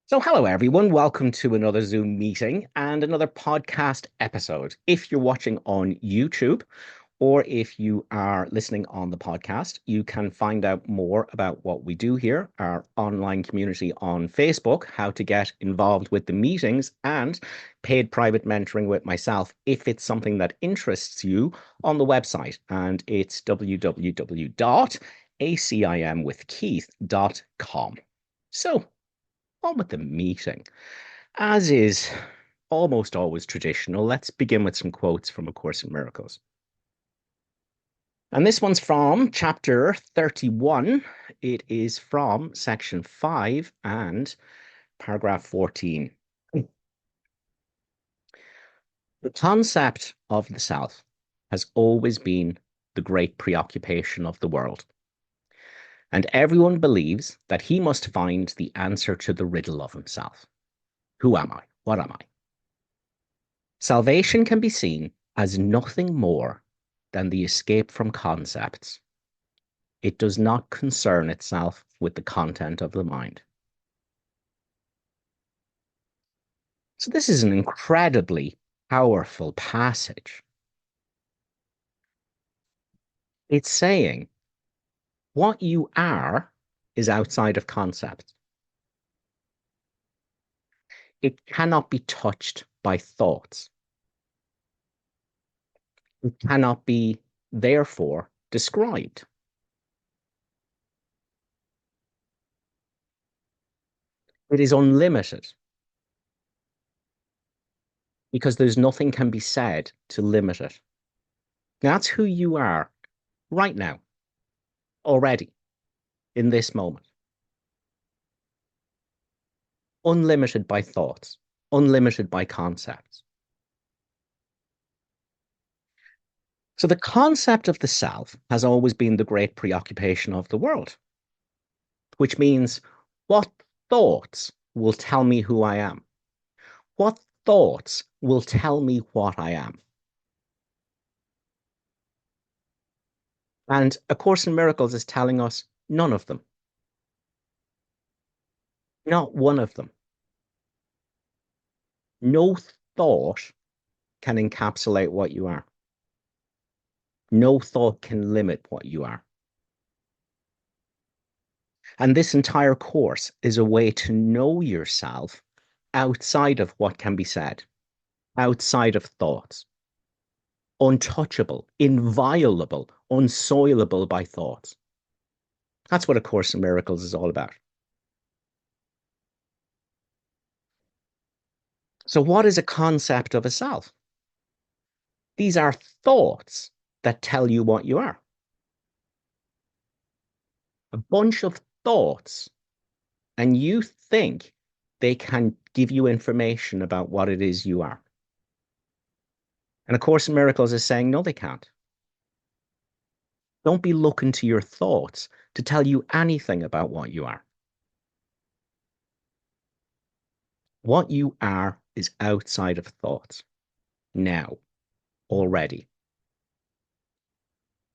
So, hello everyone. Welcome to another Zoom meeting and another podcast episode. If you're watching on YouTube or if you are listening on the podcast, you can find out more about what we do here, our online community on Facebook, how to get involved with the meetings, and paid private mentoring with myself if it's something that interests you on the website. And it's www.acimwithkeith.com. So, on with the meeting. As is almost always traditional, let's begin with some quotes from A Course in Miracles. And this one's from chapter 31. It is from section 5 and paragraph 14. The concept of the self has always been the great preoccupation of the world. And everyone believes that he must find the answer to the riddle of himself. Who am I? What am I? Salvation can be seen as nothing more than the escape from concepts. It does not concern itself with the content of the mind. So this is an incredibly powerful passage. It's saying what you are is outside of concept. It cannot be touched by thoughts. It cannot be, therefore, described. It is unlimited because there's nothing can be said to limit it. That's who you are right now, already, in this moment. Unlimited by thoughts, unlimited by concepts. So the concept of the self has always been the great preoccupation of the world, which means what thoughts will tell me who I am? What thoughts will tell me what I am? And A Course in Miracles is telling us none of them. Not one of them. No thought can encapsulate what you are. No thought can limit what you are. And this entire course is a way to know yourself outside of what can be said, outside of thoughts, untouchable, inviolable, unsoilable by thoughts. That's what A Course in Miracles is all about. So, what is a concept of a self? These are thoughts that tell you what you are. A bunch of thoughts, and you think they can give you information about what it is you are. And A Course in Miracles is saying, no, they can't. Don't be looking to your thoughts to tell you anything about what you are. What you are is outside of thoughts now, already.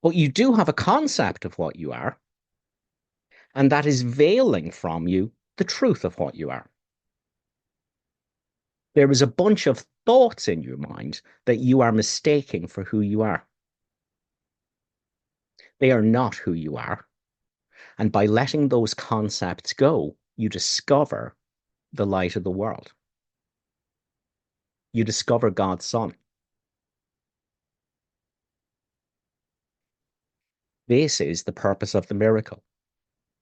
But you do have a concept of what you are, and that is veiling from you the truth of what you are. There is a bunch of thoughts in your mind that you are mistaking for who you are. They are not who you are. And by letting those concepts go, you discover the light of the world. You discover God's Son. This is the purpose of the miracle,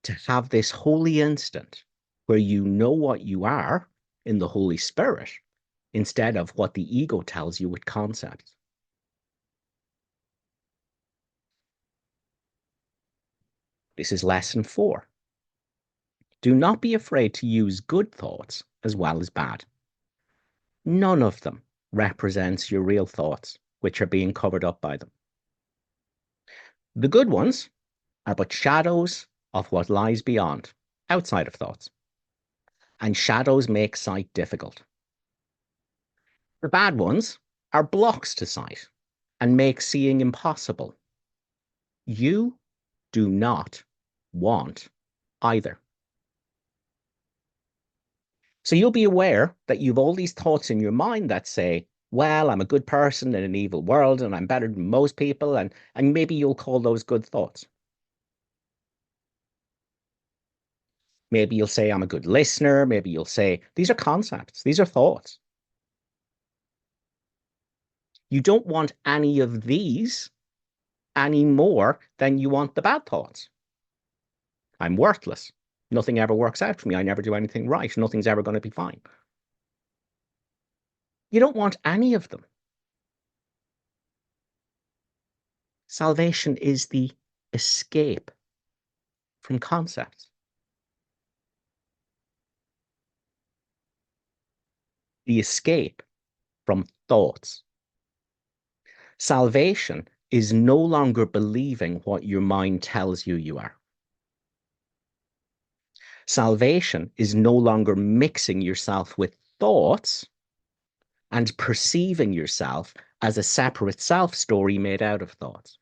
to have this holy instant where you know what you are in the Holy Spirit instead of what the ego tells you with concepts. This is lesson 4. Do not be afraid to use good thoughts as well as bad. None of them represents your real thoughts, which are being covered up by them. The good ones are but shadows of what lies beyond, outside of thoughts. And shadows make sight difficult. The bad ones are blocks to sight and make seeing impossible. You do not want either. So you'll be aware that you've all these thoughts in your mind that say, well, I'm a good person in an evil world and I'm better than most people. And maybe you'll call those good thoughts. Maybe you'll say, I'm a good listener. Maybe you'll say, these are concepts, these are thoughts. You don't want any of these any more than you want the bad thoughts. I'm worthless. Nothing ever works out for me. I never do anything right. Nothing's ever going to be fine. You don't want any of them. Salvation is the escape from concepts, the escape from thoughts. Salvation is no longer believing what your mind tells you you are. Salvation is no longer mixing yourself with thoughts and perceiving yourself as a separate self story made out of thoughts.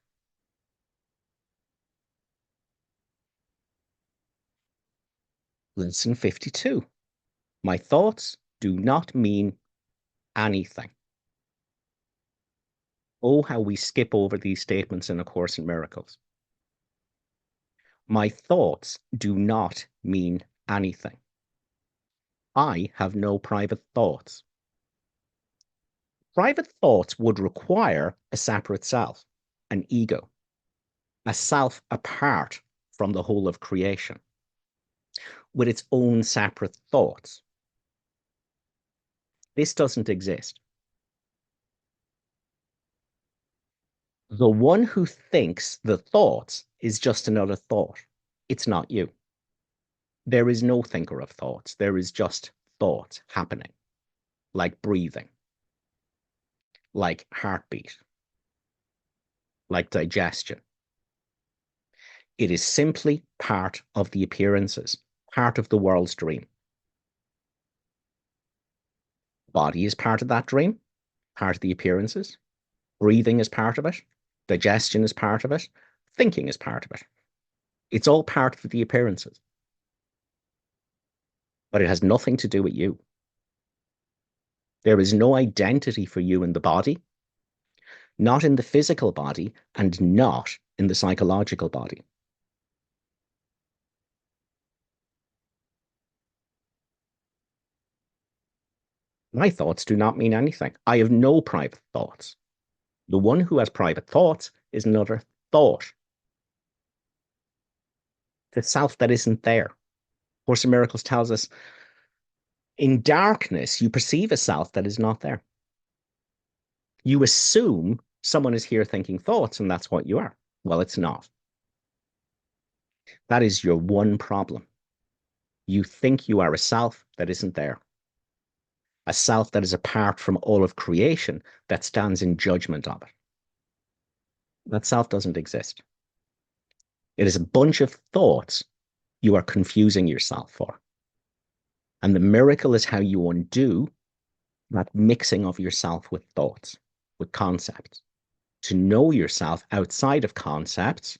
Lesson 52. My thoughts do not mean anything. Oh, how we skip over these statements in A Course in Miracles. My thoughts do not mean anything. I have no private thoughts. Private thoughts would require a separate self, an ego, a self apart from the whole of creation, with its own separate thoughts. This doesn't exist. The one who thinks the thoughts is just another thought. It's not you. There is no thinker of thoughts. There is just thoughts happening, like breathing, like heartbeat, like digestion. It is simply part of the appearances, part of the world's dream. Body is part of that dream, part of the appearances. Breathing is part of it. Digestion is part of it. Thinking is part of it. It's all part of the appearances. But it has nothing to do with you. There is no identity for you in the body, not in the physical body, and not in the psychological body. My thoughts do not mean anything. I have no private thoughts. The one who has private thoughts is another thought. The self that isn't there. Course in Miracles tells us in darkness, you perceive a self that is not there. You assume someone is here thinking thoughts, and that's what you are. Well, it's not. That is your one problem. You think you are a self that isn't there. A self that is apart from all of creation that stands in judgment of it. That self doesn't exist. It is a bunch of thoughts you are confusing yourself for. And the miracle is how you undo that mixing of yourself with thoughts, with concepts, to know yourself outside of concepts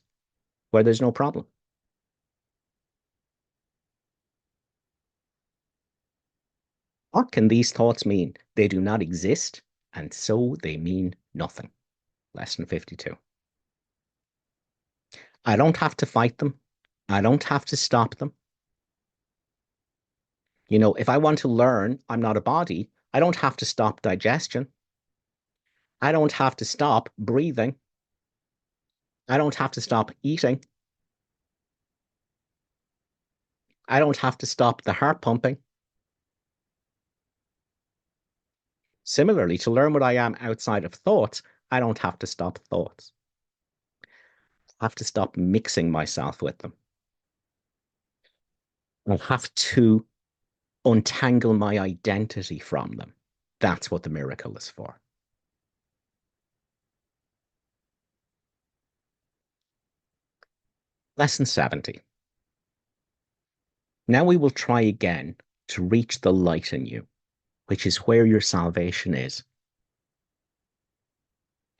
where there's no problem. What can these thoughts mean? They do not exist, and so they mean nothing. Lesson 52. I don't have to fight them. I don't have to stop them. You know, if I want to learn I'm not a body, I don't have to stop digestion. I don't have to stop breathing. I don't have to stop eating. I don't have to stop the heart pumping. Similarly, to learn what I am outside of thoughts, I don't have to stop thoughts. I have to stop mixing myself with them. I have to untangle my identity from them. That's what the miracle is for. Lesson 70. Now we will try again to reach the light in you, which is where your salvation is.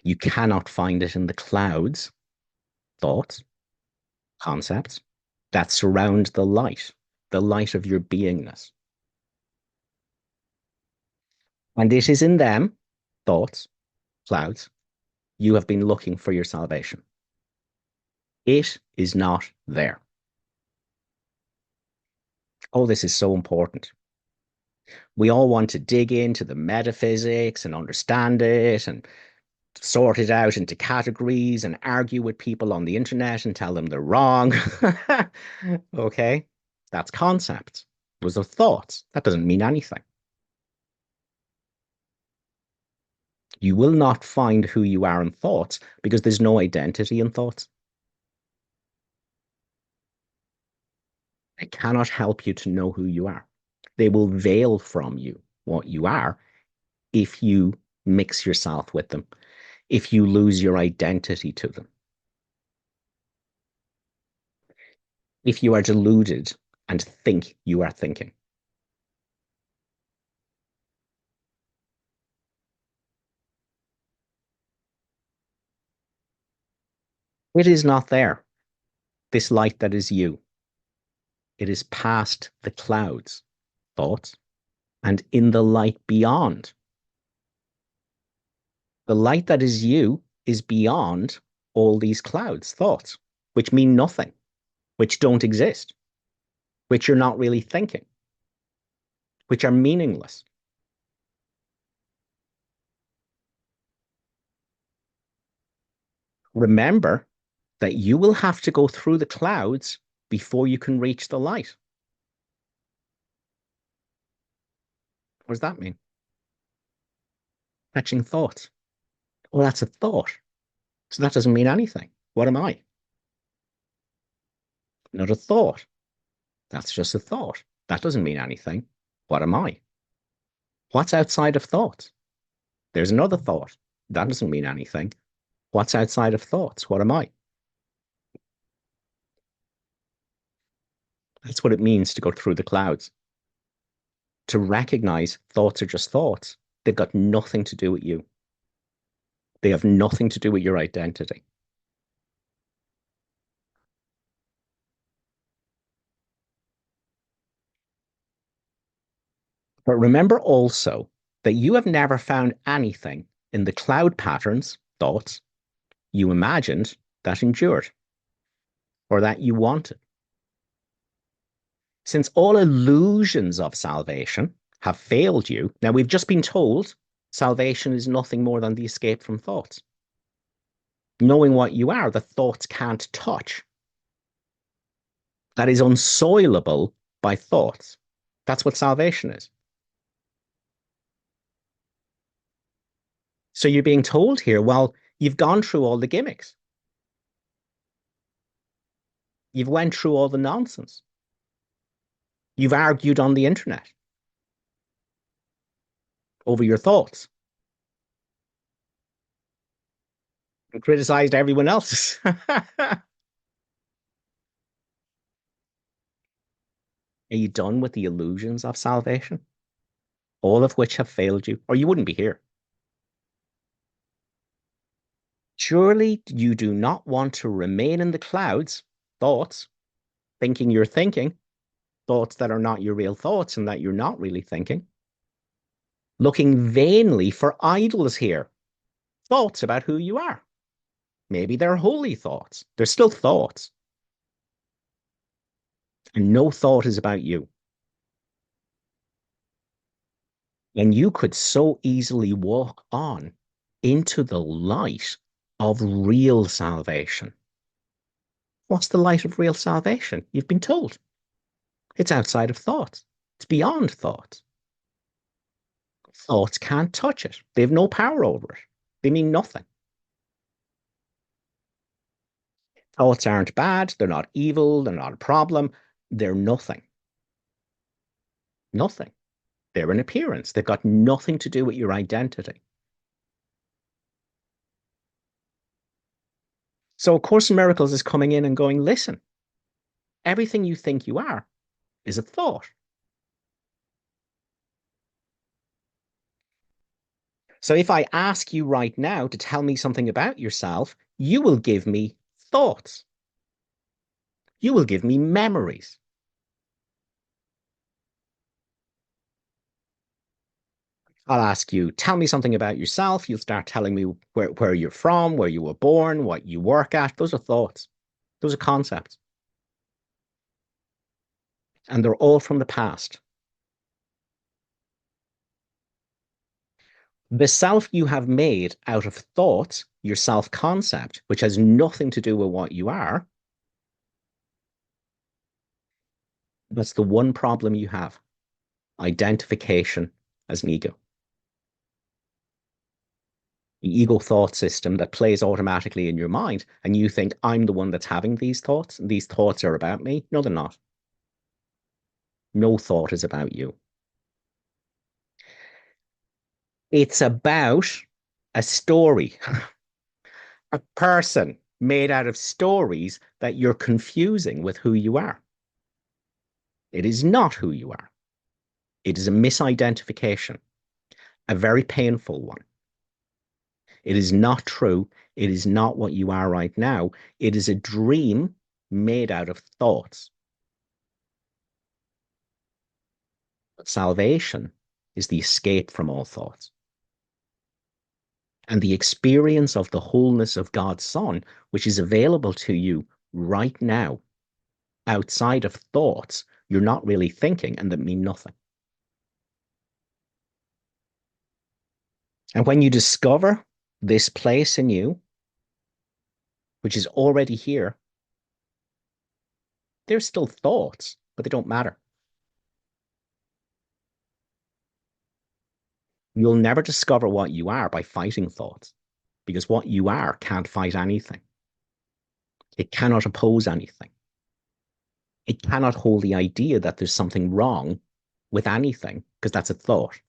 You cannot find it in the clouds, thoughts, concepts that surround the light of your beingness. And it is in them, thoughts, clouds, you have been looking for your salvation. It is not there. Oh, this is so important. We all want to dig into the metaphysics and understand it and sort it out into categories and argue with people on the internet and tell them they're wrong. Okay, that's concepts. Those are thoughts. That doesn't mean anything. You will not find who you are in thoughts because there's no identity in thoughts. They cannot help you to know who you are. They will veil from you what you are if you mix yourself with them, if you lose your identity to them, if you are deluded and think you are thinking. It is not there, this light that is you. It is past the clouds, thoughts, and in the light beyond. The light that is you is beyond all these clouds, thoughts, which mean nothing, which don't exist, which you're not really thinking, which are meaningless. Remember that you will have to go through the clouds before you can reach the light. What does that mean? Catching thoughts. Well, that's a thought. So that doesn't mean anything. What am I? Not a thought. That's just a thought. That doesn't mean anything. What am I? What's outside of thoughts? There's another thought. That doesn't mean anything. What's outside of thoughts? What am I? That's what it means to go through the clouds. To recognize thoughts are just thoughts. They've got nothing to do with you. They have nothing to do with your identity. But remember also that you have never found anything in the cloud patterns, thoughts, you imagined that endured or that you wanted. Since all illusions of salvation have failed you, now we've just been told salvation is nothing more than the escape from thoughts. Knowing what you are, the thoughts can't touch. That is unsoilable by thoughts. That's what salvation is. So you're being told here, well, you've gone through all the gimmicks. You've went through all the nonsense. You've argued on the internet over your thoughts and criticized everyone else's. Are you done with the illusions of salvation? All of which have failed you, or you wouldn't be here. Surely you do not want to remain in the clouds, thoughts, thinking you're thinking, thoughts that are not your real thoughts and that you're not really thinking, looking vainly for idols here, thoughts about who you are. Maybe they're holy thoughts. They're still thoughts. And no thought is about you. And you could so easily walk on into the light of real salvation. What's the light of real salvation? You've been told. It's outside of thoughts. It's beyond thoughts. Thoughts can't touch it. They have no power over it. They mean nothing. Thoughts aren't bad. They're not evil. They're not a problem. They're nothing. Nothing. They're an appearance. They've got nothing to do with your identity. So A Course in Miracles is coming in and going, listen, everything you think you are is a thought. So if I ask you right now to tell me something about yourself, you will give me thoughts. You will give me memories. I'll ask you, tell me something about yourself. You'll start telling me where you're from, where you were born, what you work at. Those are thoughts. Those are concepts. And they're all from the past. The self you have made out of thoughts, your self concept, which has nothing to do with what you are, that's the one problem you have: identification as an ego. The ego thought system that plays automatically in your mind, and you think, I'm the one that's having these thoughts, and these thoughts are about me. No, they're not. No thought is about you. It's about a story, a person made out of stories that you're confusing with who you are. It is not who you are. It is a misidentification, a very painful one. It is not true. It is not what you are right now. It is a dream made out of thoughts. But salvation is the escape from all thoughts. And the experience of the wholeness of God's Son, which is available to you right now, outside of thoughts you're not really thinking and that mean nothing. And when you discover this place in you, which is already here, there's still thoughts, but they don't matter. You'll never discover what you are by fighting thoughts, because what you are can't fight anything. It cannot oppose anything. It cannot hold the idea that there's something wrong with anything, because that's a thought.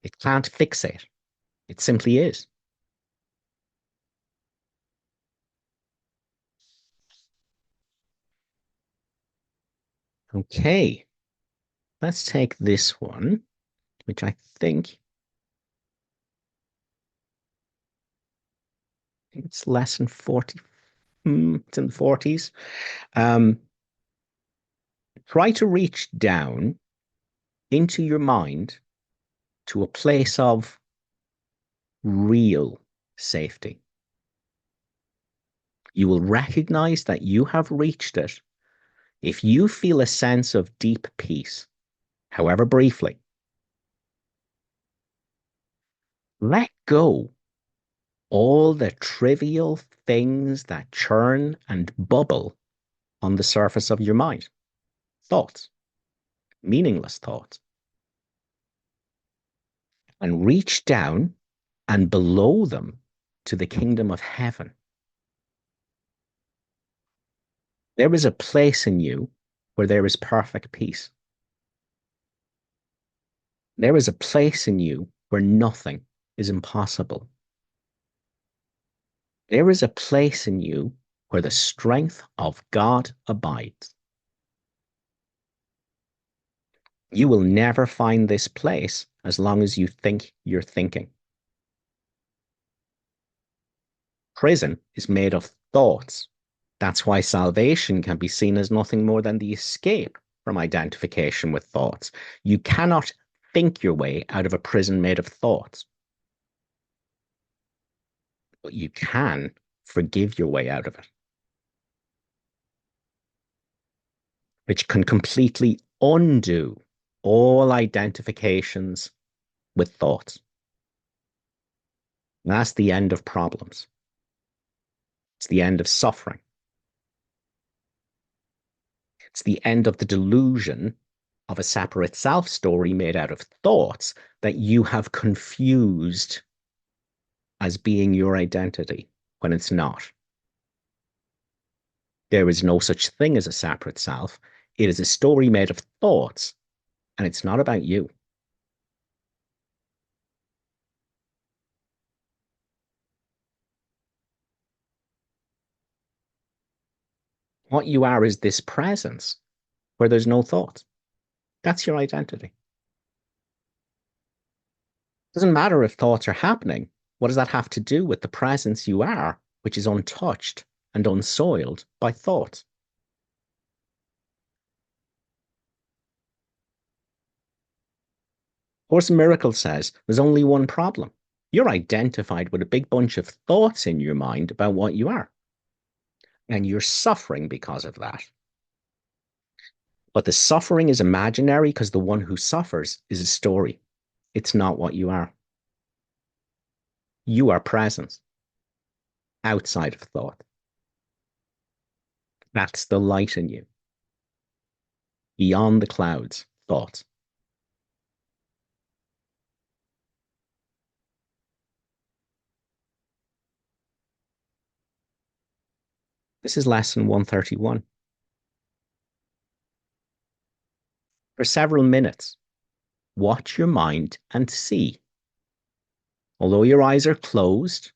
It can't fixate. It simply is. Okay, let's take this one, which I think it's lesson 40. It's in the 40s. Um, Try to reach down into your mind to a place of real safety. You will recognize that you have reached it if you feel a sense of deep peace, however briefly. Let go all the trivial things that churn and bubble on the surface of your mind. Thoughts, meaningless thoughts. And reach down and below them to the kingdom of heaven. There is a place in you where there is perfect peace. There is a place in you where nothing is impossible. There is a place in you where the strength of God abides. You will never find this place as long as you think you're thinking. Prison is made of thoughts. That's why salvation can be seen as nothing more than the escape from identification with thoughts. You cannot think your way out of a prison made of thoughts. But you can forgive your way out of it, which can completely undo all identifications with thoughts. And that's the end of problems. It's the end of suffering. It's the end of the delusion of a separate self story made out of thoughts that you have confused as being your identity when it's not. There is no such thing as a separate self. It is a story made of thoughts, and it's not about you. What you are is this presence where there's no thoughts. That's your identity. It doesn't matter if thoughts are happening. What does that have to do with the presence you are, which is untouched and unsoiled by thoughts? Course in Miracles says there's only one problem. You're identified with a big bunch of thoughts in your mind about what you are, and you're suffering because of that. But the suffering is imaginary because the one who suffers is a story. It's not what you are. You are presence outside of thought. That's the light in you. Beyond the clouds, thoughts. This is lesson 131. For several minutes, watch your mind and see. Although your eyes are closed,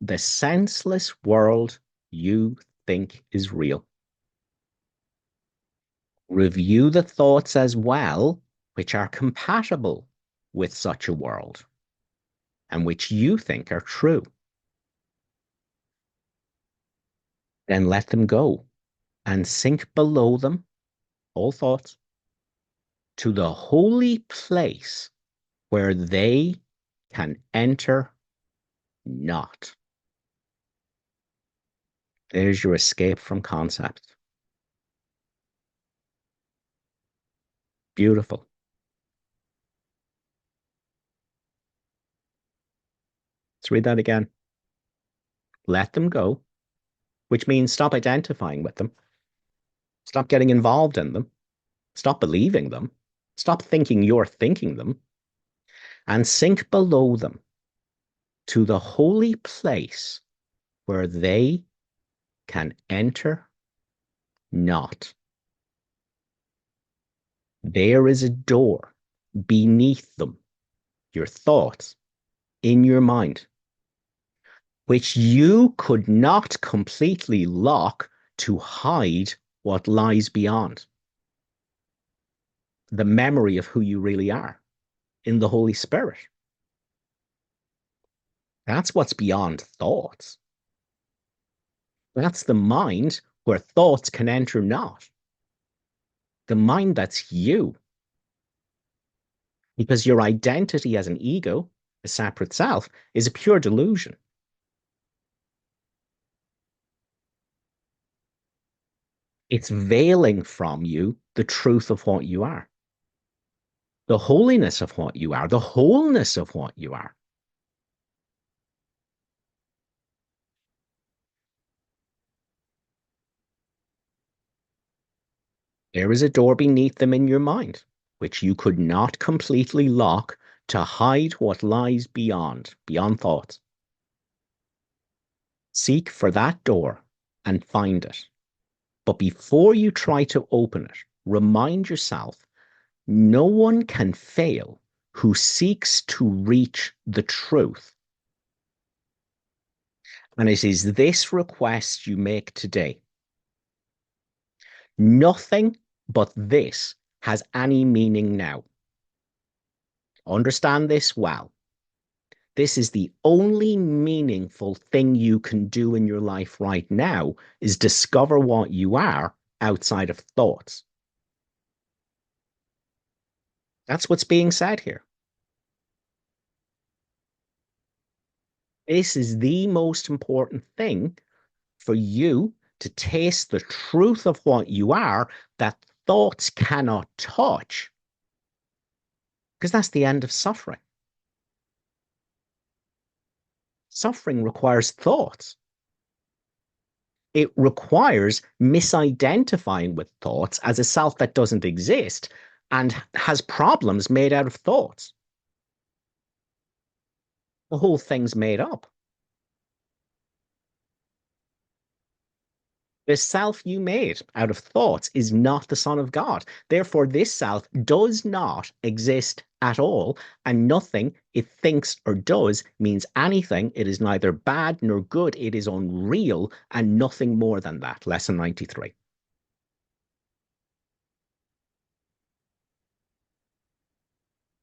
the senseless world you think is real. Review the thoughts as well, which are compatible with such a world and which you think are true. Then let them go and sink below them, all thoughts, to the holy place where they can enter not. There's your escape from concept. Beautiful. Let's read that again. Let them go, which means stop identifying with them, stop getting involved in them, stop believing them, stop thinking you're thinking them, and sink below them to the holy place where they can enter not. There is a door beneath them, your thoughts, in your mind, which you could not completely lock to hide what lies beyond. The memory of who you really are in the Holy Spirit. That's what's beyond thoughts. That's the mind where thoughts can enter not. The mind that's you. Because your identity as an ego, a separate self, is a pure delusion. It's veiling from you the truth of what you are, the holiness of what you are, the wholeness of what you are. There is a door beneath them in your mind, which you could not completely lock to hide what lies beyond thoughts. Seek for that door and find it. But before you try to open it, remind yourself, no one can fail who seeks to reach the truth. And it is this request you make today. Nothing but this has any meaning now. Understand this well. This is the only meaningful thing you can do in your life right now, is discover what you are outside of thoughts. That's what's being said here. This is the most important thing for you to taste the truth of what you are that thoughts cannot touch. Because that's the end of suffering. Suffering requires thoughts. It requires misidentifying with thoughts as a self that doesn't exist and has problems made out of thoughts. The whole thing's made up. The self you made out of thoughts is not the Son of God. Therefore, this self does not exist at all, and nothing it thinks or does means anything. It is neither bad nor good. It is unreal and nothing more than that. Lesson 93.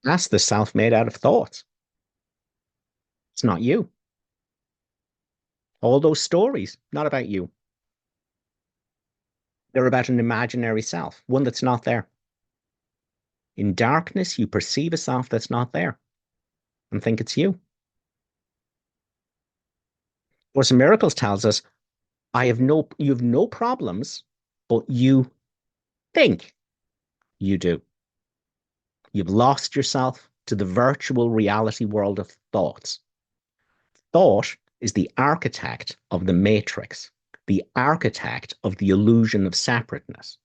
That's the self made out of thoughts. It's not you. All those stories, not about you. They're about an imaginary self, one that's not there. In darkness, you perceive a self that's not there and think it's you. Course in Miracles tells us, you have no problems, but you think you do. You've lost yourself to the virtual reality world of thoughts. Thought is the architect of the matrix, the architect of the illusion of separateness,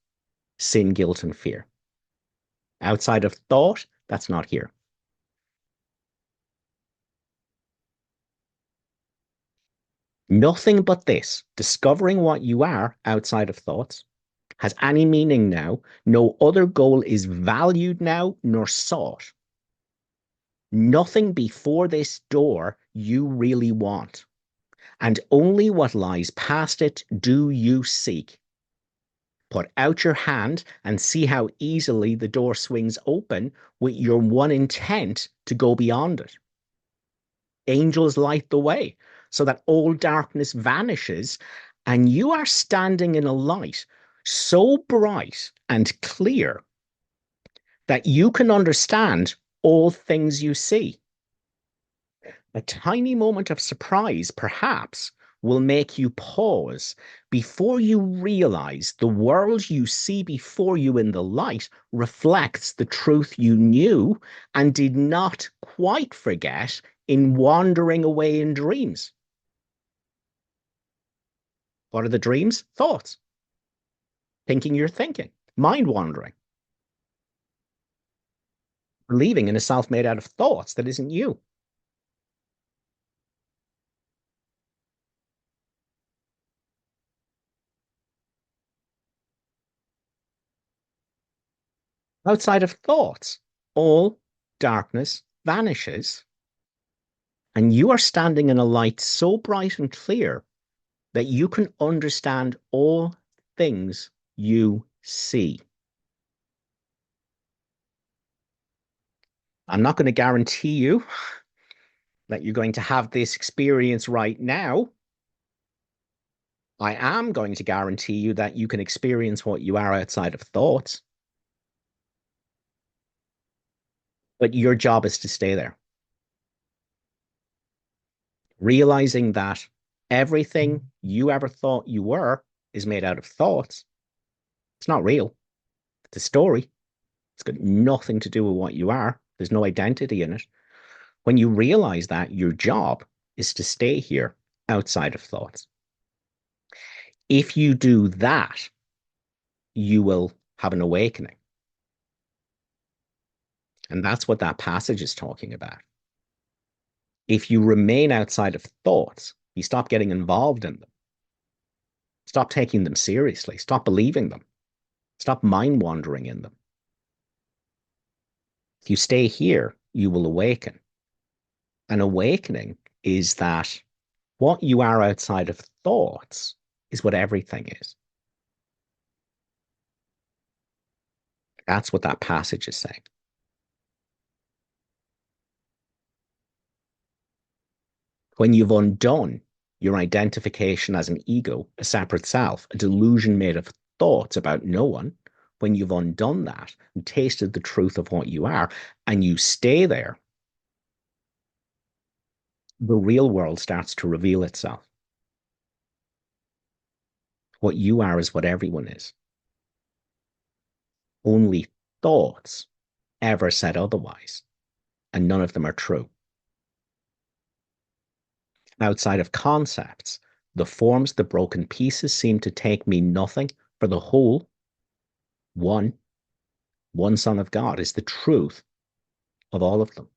sin, guilt, and fear. Outside of thought, that's not here. Nothing but this, discovering what you are outside of thoughts, has any meaning now. No other goal is valued now nor sought. Nothing before this door you really want, and only what lies past it do you seek. Put out your hand and see how easily the door swings open with your one intent to go beyond it. Angels light the way so that all darkness vanishes, and you are standing in a light so bright and clear that you can understand all things you see. A tiny moment of surprise, perhaps, will make you pause before you realize the world you see before you in the light reflects the truth you knew and did not quite forget in wandering away in dreams. What are the dreams? Thoughts. Thinking you're thinking. Mind wandering. Believing in a self made out of thoughts that isn't you. Outside of thoughts, all darkness vanishes, and you are standing in a light so bright and clear that you can understand all things you see. I'm not going to guarantee you that you're going to have this experience right now. I am going to guarantee you that you can experience what you are outside of thoughts, but your job is to stay there. Realizing that everything you ever thought you were is made out of thoughts. It's not real. It's a story. It's got nothing to do with what you are. There's no identity in it. When you realize that, your job is to stay here outside of thoughts. If you do that, you will have an awakening. And that's what that passage is talking about. If you remain outside of thoughts, you stop getting involved in them. Stop taking them seriously. Stop believing them. Stop mind wandering in them. If you stay here, you will awaken. An awakening is that what you are outside of thoughts is what everything is. That's what that passage is saying. When you've undone your identification as an ego, a separate self, a delusion made of thoughts about no one, when you've undone that and tasted the truth of what you are, and you stay there, the real world starts to reveal itself. What you are is what everyone is. Only thoughts ever said otherwise, and none of them are true. Outside of concepts, the forms, the broken pieces seem to mean nothing, for the whole, one Son of God is the truth of all of them.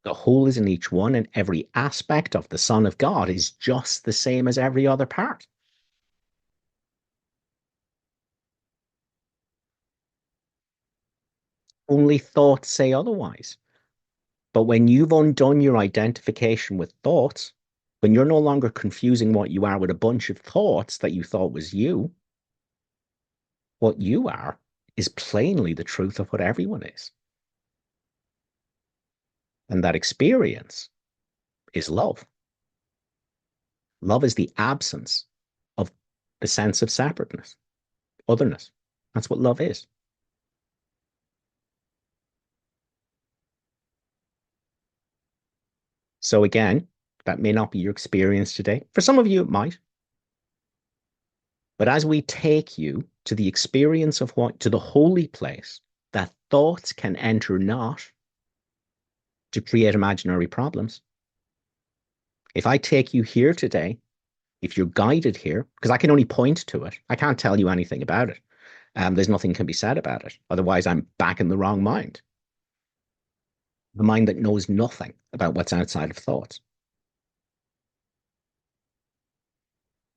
The whole is in each one, and every aspect of the Son of God is just the same as every other part. Only thoughts say otherwise. But when you've undone your identification with thoughts, when you're no longer confusing what you are with a bunch of thoughts that you thought was you, what you are is plainly the truth of what everyone is. And that experience is love. Love is the absence of the sense of separateness, otherness. That's what love is. So again, that may not be your experience today. For some of you, it might. But as we take you to the experience of what, to the holy place, that thoughts can enter not to create imaginary problems. If I take you here today, if you're guided here, because I can only point to it, I can't tell you anything about it. There's nothing can be said about it. Otherwise, I'm back in the wrong mind. The mind that knows nothing about what's outside of thoughts.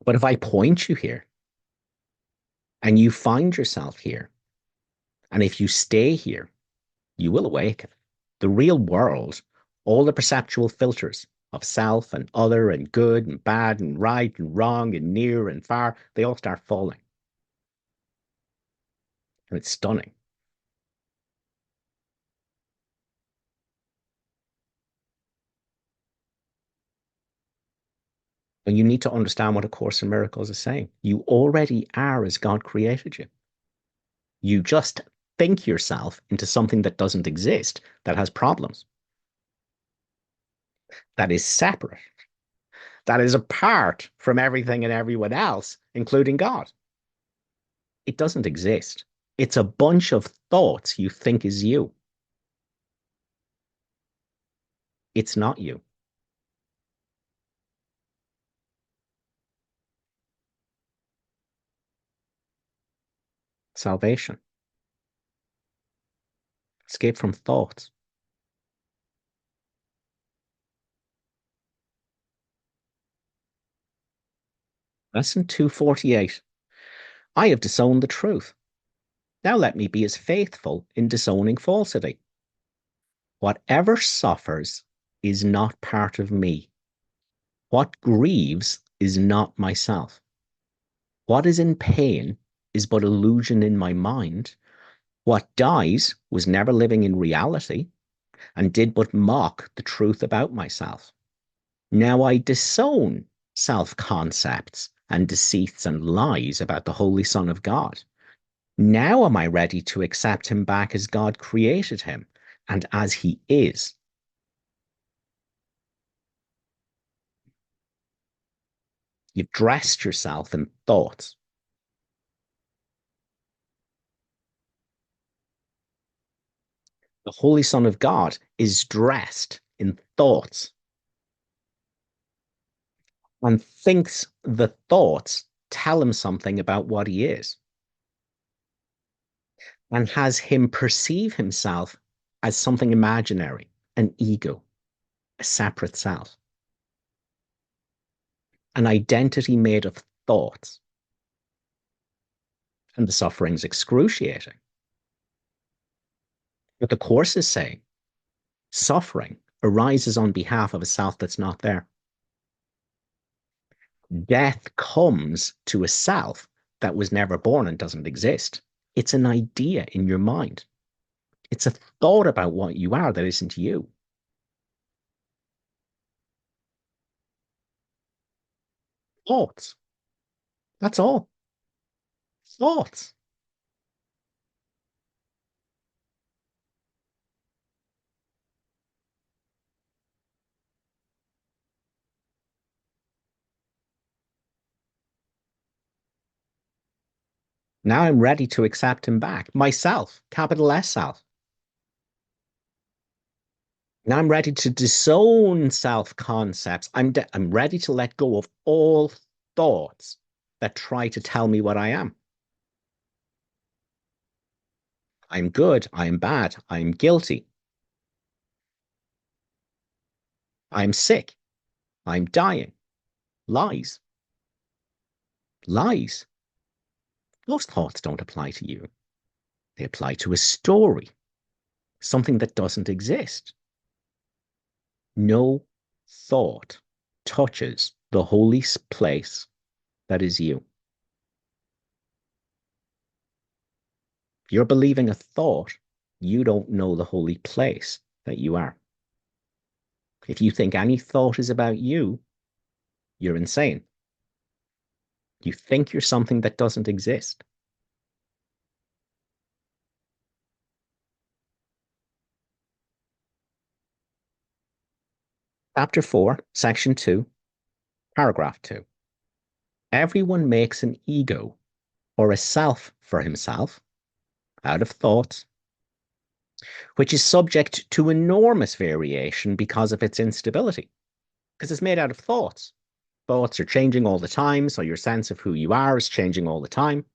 But if I point you here and you find yourself here, and if you stay here, you will awaken. The real world, all the perceptual filters of self and other and good and bad and right and wrong and near and far, they all start falling. And it's stunning. And you need to understand what A Course in Miracles is saying. You already are as God created you. You just think yourself into something that doesn't exist, that has problems, that is separate, that is apart from everything and everyone else, including God. It doesn't exist. It's a bunch of thoughts you think is you. It's not you. Salvation. Escape from thoughts. Lesson 248. I have disowned the truth. Now let me be as faithful in disowning falsity. Whatever suffers is not part of me. What grieves is not myself. What is in pain is but illusion in my mind. What dies was never living in reality and did but mock the truth about myself. Now I disown self-concepts and deceits and lies about the Holy Son of God. Now am I ready to accept him back as God created him and as he is. You've dressed yourself in thoughts. The Holy Son of God is dressed in thoughts and thinks the thoughts tell him something about what he is and has him perceive himself as something imaginary, an ego, a separate self, an identity made of thoughts. And the suffering's excruciating. But the Course is saying suffering arises on behalf of a self that's not there. Death comes to a self that was never born and doesn't exist. It's an idea in your mind. It's a thought about what you are that isn't you. Thoughts. That's all. Thoughts. Now I'm ready to accept him back. Myself, capital S self. Now I'm ready to disown self-concepts. I'm ready to let go of all thoughts that try to tell me what I am. I'm good. I'm bad. I'm guilty. I'm sick. I'm dying. Lies. Lies. Those thoughts don't apply to you. They apply to a story, something that doesn't exist. No thought touches the holy place that is you. If you're believing a thought, you don't know the holy place that you are. If you think any thought is about you, you're insane. You think you're something that doesn't exist. Chapter 4, Section 2, Paragraph 2. Everyone makes an ego or a self for himself out of thoughts, which is subject to enormous variation because of its instability, because it's made out of thoughts. Thoughts are changing all the time, so your sense of who you are is changing all the time.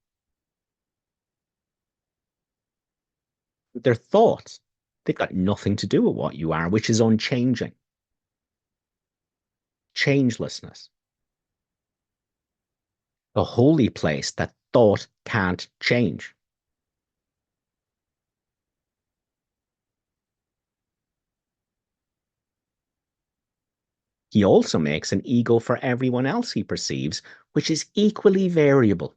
They're thoughts. They've got nothing to do with what you are, which is unchanging. Changelessness. The holy place that thought can't change. He also makes an ego for everyone else he perceives, which is equally variable.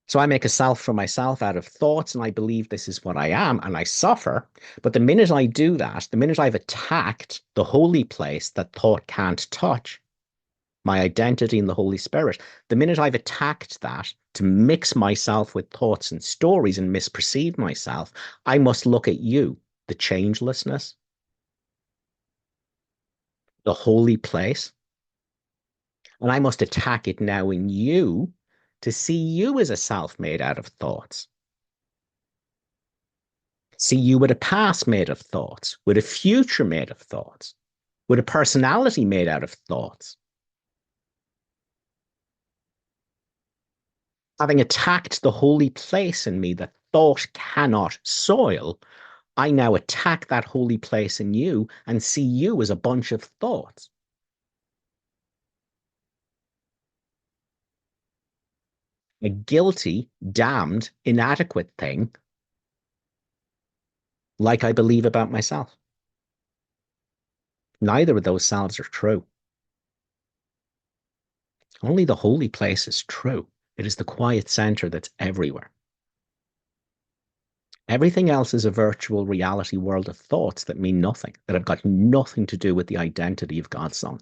So I make a self for myself out of thoughts, and I believe this is what I am, and I suffer. But the minute I do that, the minute I've attacked the holy place that thought can't touch, my identity in the Holy Spirit, the minute I've attacked that to mix myself with thoughts and stories and misperceive myself, I must look at you, the changelessness, the holy place, and I must attack it now in you to see you as a self made out of thoughts. See you with a past made of thoughts, with a future made of thoughts, with a personality made out of thoughts. Having attacked the holy place in me that thought cannot soil, I now attack that holy place in you and see you as a bunch of thoughts. A guilty, damned, inadequate thing, like I believe about myself. Neither of those selves are true. Only the holy place is true. It is the quiet center that's everywhere. Everything else is a virtual reality world of thoughts that mean nothing, that have got nothing to do with the identity of God's Son.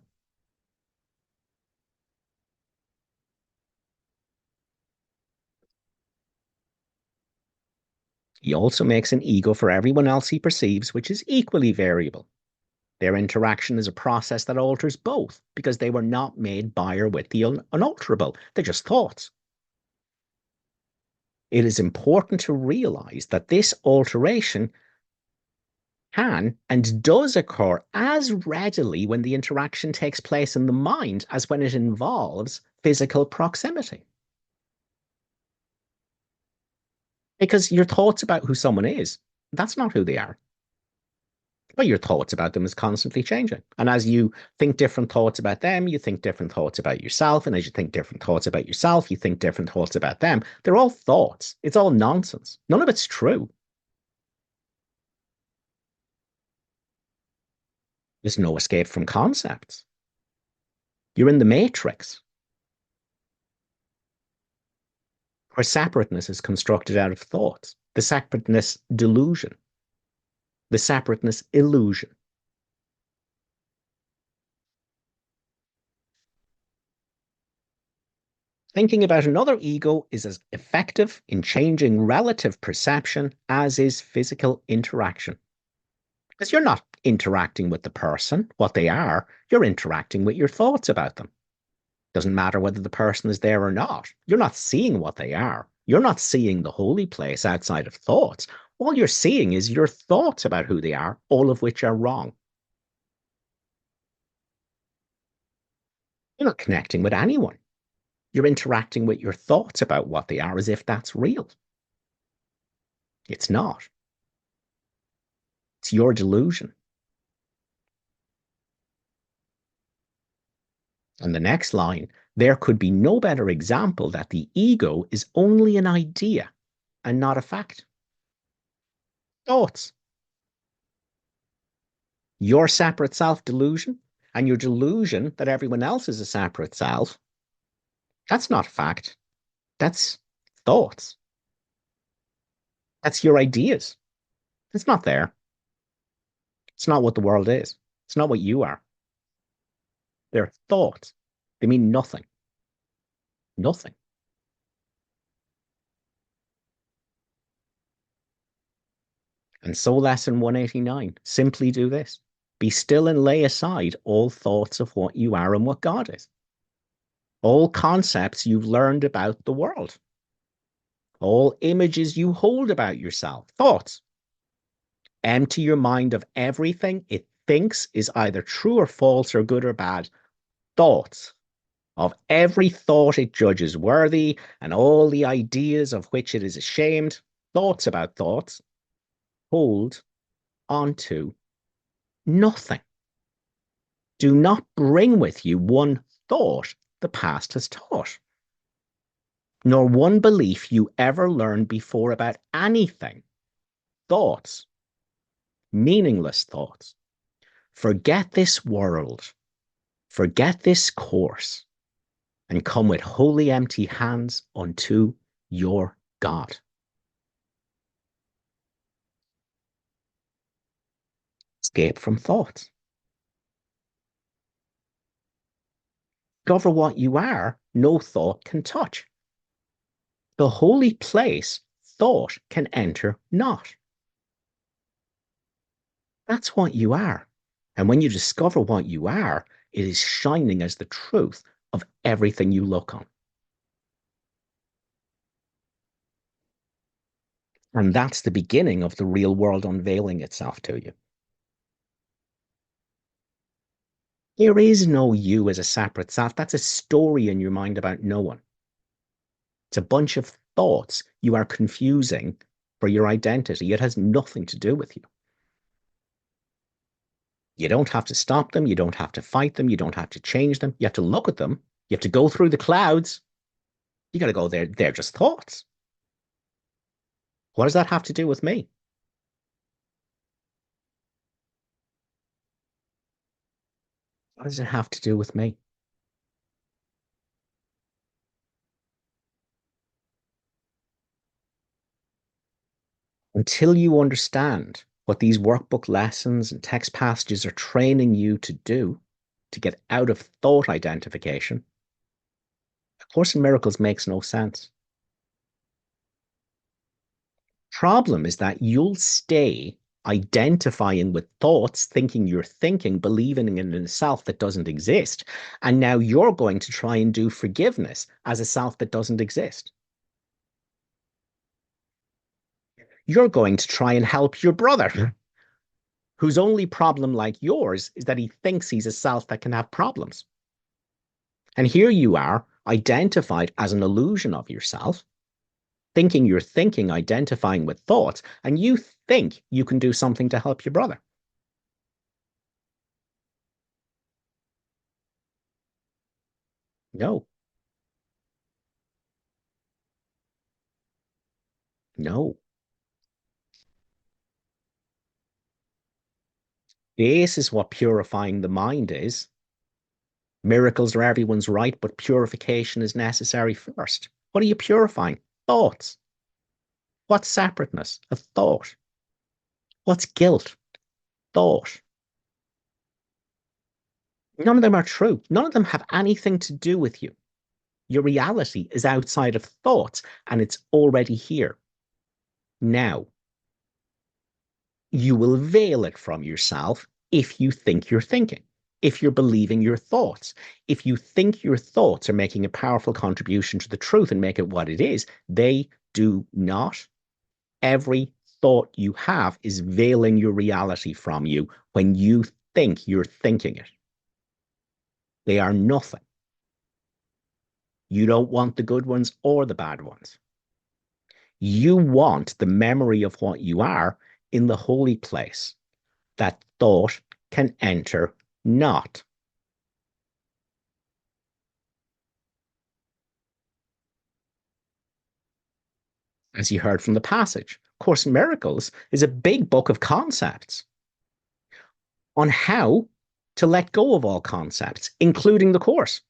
He also makes an ego for everyone else he perceives, which is equally variable. Their interaction is a process that alters both because they were not made by or with the unalterable. They're just thoughts. It is important to realize that this alteration can and does occur as readily when the interaction takes place in the mind as when it involves physical proximity. Because your thoughts about who someone is, that's not who they are. But your thoughts about them is constantly changing. And as you think different thoughts about them, you think different thoughts about yourself. And as you think different thoughts about yourself, you think different thoughts about them. They're all thoughts. It's all nonsense. None of it's true. There's no escape from concepts. You're in the matrix where separateness is constructed out of thoughts, the separateness delusion, the separateness illusion. Thinking about another ego is as effective in changing relative perception as is physical interaction. Because you're not interacting with the person, what they are, you're interacting with your thoughts about them. Doesn't matter whether the person is there or not. You're not seeing what they are. You're not seeing the holy place outside of thoughts. All you're seeing is your thoughts about who they are, all of which are wrong. You're not connecting with anyone. You're interacting with your thoughts about what they are as if that's real. It's not. It's your delusion. And the next line, there could be no better example that the ego is only an idea and not a fact. Thoughts. Your separate self delusion and your delusion that everyone else is a separate self, that's not fact. That's thoughts. That's your ideas. It's not there. It's not what the world is. It's not what you are. They're thoughts. They mean nothing. Nothing. And so lesson 189, simply do this. Be still and lay aside all thoughts of what you are and what God is. All concepts you've learned about the world. All images you hold about yourself. Thoughts. Empty your mind of everything it thinks is either true or false or good or bad. Thoughts. Of every thought it judges worthy and all the ideas of which it is ashamed. Thoughts about thoughts. Hold on to nothing. Do not bring with you one thought the past has taught, nor one belief you ever learned before about anything. Thoughts, meaningless thoughts. Forget this world, forget this course, and come with wholly empty hands unto your God. Escape from thoughts. Discover what you are, no thought can touch. The holy place thought can enter not. That's what you are. And when you discover what you are, it is shining as the truth of everything you look on. And that's the beginning of the real world unveiling itself to you. There is no you as a separate self. That's a story in your mind about no one. It's a bunch of thoughts you are confusing for your identity. It has nothing to do with you. You don't have to stop them. You don't have to fight them. You don't have to change them. You have to look at them. You have to go through the clouds. You got to go there. They're just thoughts. What does that have to do with me? What does it have to do with me? Until you understand what these workbook lessons and text passages are training you to do to get out of thought identification, A Course in Miracles makes no sense. Problem is that you'll stay identifying with thoughts, thinking you're thinking, believing in a self that doesn't exist. And now you're going to try and do forgiveness as a self that doesn't exist. You're going to try and help your brother, whose only problem, like yours, is that he thinks he's a self that can have problems. And here you are, identified as an illusion of yourself, thinking you're thinking, identifying with thoughts, and you think you can do something to help your brother. No, no. This is what purifying the mind is. Miracles are everyone's right, but purification is necessary first. What are you purifying? Thoughts. What's separateness? A thought. What's guilt? Thought. None of them are true. None of them have anything to do with you. Your reality is outside of thoughts, and it's already here. Now, you will veil it from yourself if you think you're thinking, if you're believing your thoughts. If you think your thoughts are making a powerful contribution to the truth and make it what it is, they do not. Every thought you have is veiling your reality from you when you think you're thinking it. They are nothing. You don't want the good ones or the bad ones. You want the memory of what you are in the holy place, that thought can enter not. As you heard from the passage, Course in Miracles is a big book of concepts on how to let go of all concepts, including the Course.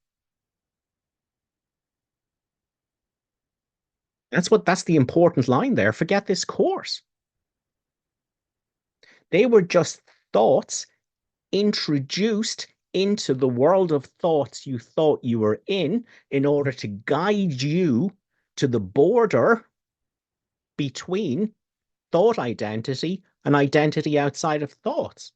That's the important line there. Forget this Course. They were just thoughts introduced into the world of thoughts you thought you were in order to guide you to the border between thought identity and identity outside of thoughts.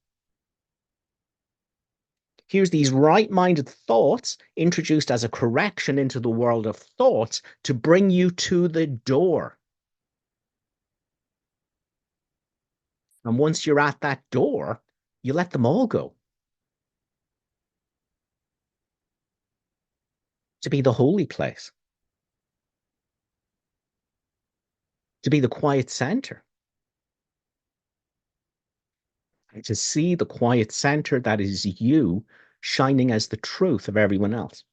Here's these right-minded thoughts introduced as a correction into the world of thoughts to bring you to the door. And once you're at that door, you let them all go. To be the holy place, to be the quiet center, and to see the quiet center that is you shining as the truth of everyone else.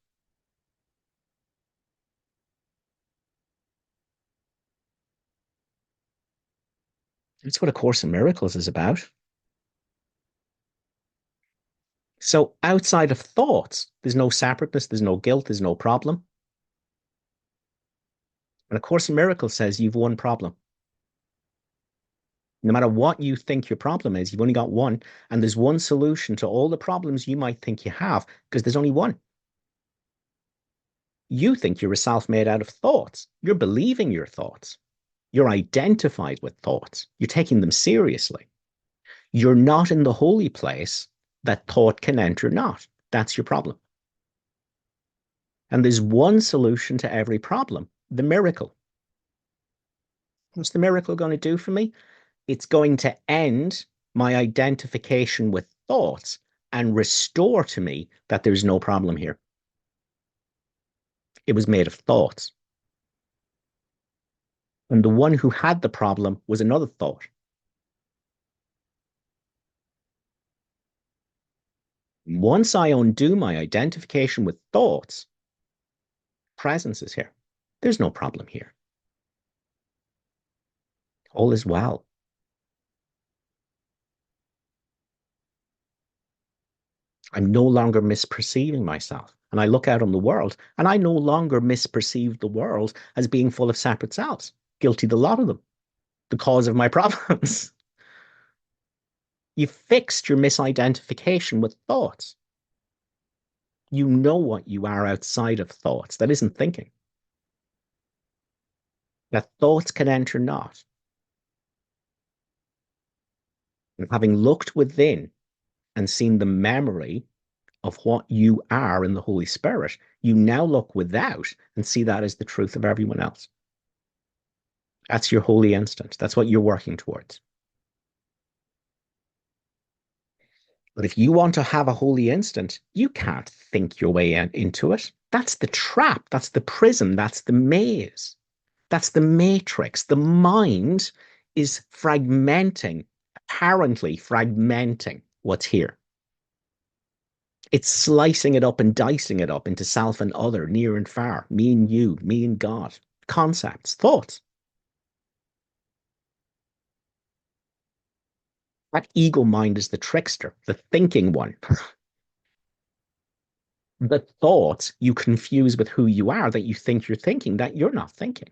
That's what A Course in Miracles is about. So outside of thoughts, there's no separateness, there's no guilt, there's no problem. And A Course in Miracles says you've one problem. No matter what you think your problem is, you've only got one, and there's one solution to all the problems you might think you have, because there's only one. You think you're a self made out of thoughts. You're believing your thoughts. You're identified with thoughts. You're taking them seriously. You're not in the holy place that thought can enter not. That's your problem. And there's one solution to every problem, the miracle. What's the miracle going to do for me? It's going to end my identification with thoughts and restore to me that there's no problem here. It was made of thoughts. And the one who had the problem was another thought. Once I undo my identification with thoughts, presence is here. There's no problem here. All is well. I'm no longer misperceiving myself. And I look out on the world and I no longer misperceive the world as being full of separate selves. Guilty the lot of them. The cause of my problems. You fixed your misidentification with thoughts. You know what you are outside of thoughts. That isn't thinking. That thoughts can enter not. And having looked within and seen the memory of what you are in the Holy Spirit, you now look without and see that as the truth of everyone else. That's your holy instant. That's what you're working towards. But if you want to have a holy instant, you can't think your way into it. That's the trap. That's the prison. That's the maze. That's the matrix. The mind is fragmenting, apparently fragmenting what's here. It's slicing it up and dicing it up into self and other, near and far, me and you, me and God, concepts, thoughts. That ego mind is the trickster, the thinking one. The thoughts you confuse with who you are, that you think you're thinking, that you're not thinking.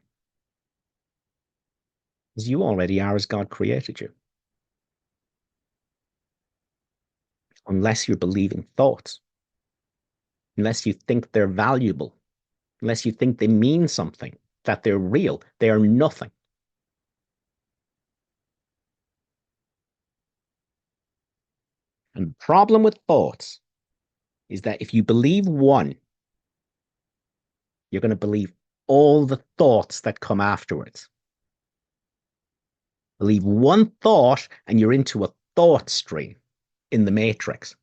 Because you already are as God created you. Unless you're believing thoughts, unless you think they're valuable, unless you think they mean something, that they're real, they are nothing. And the problem with thoughts is that if you believe one, you're going to believe all the thoughts that come afterwards. Believe one thought and you're into a thought stream in the matrix.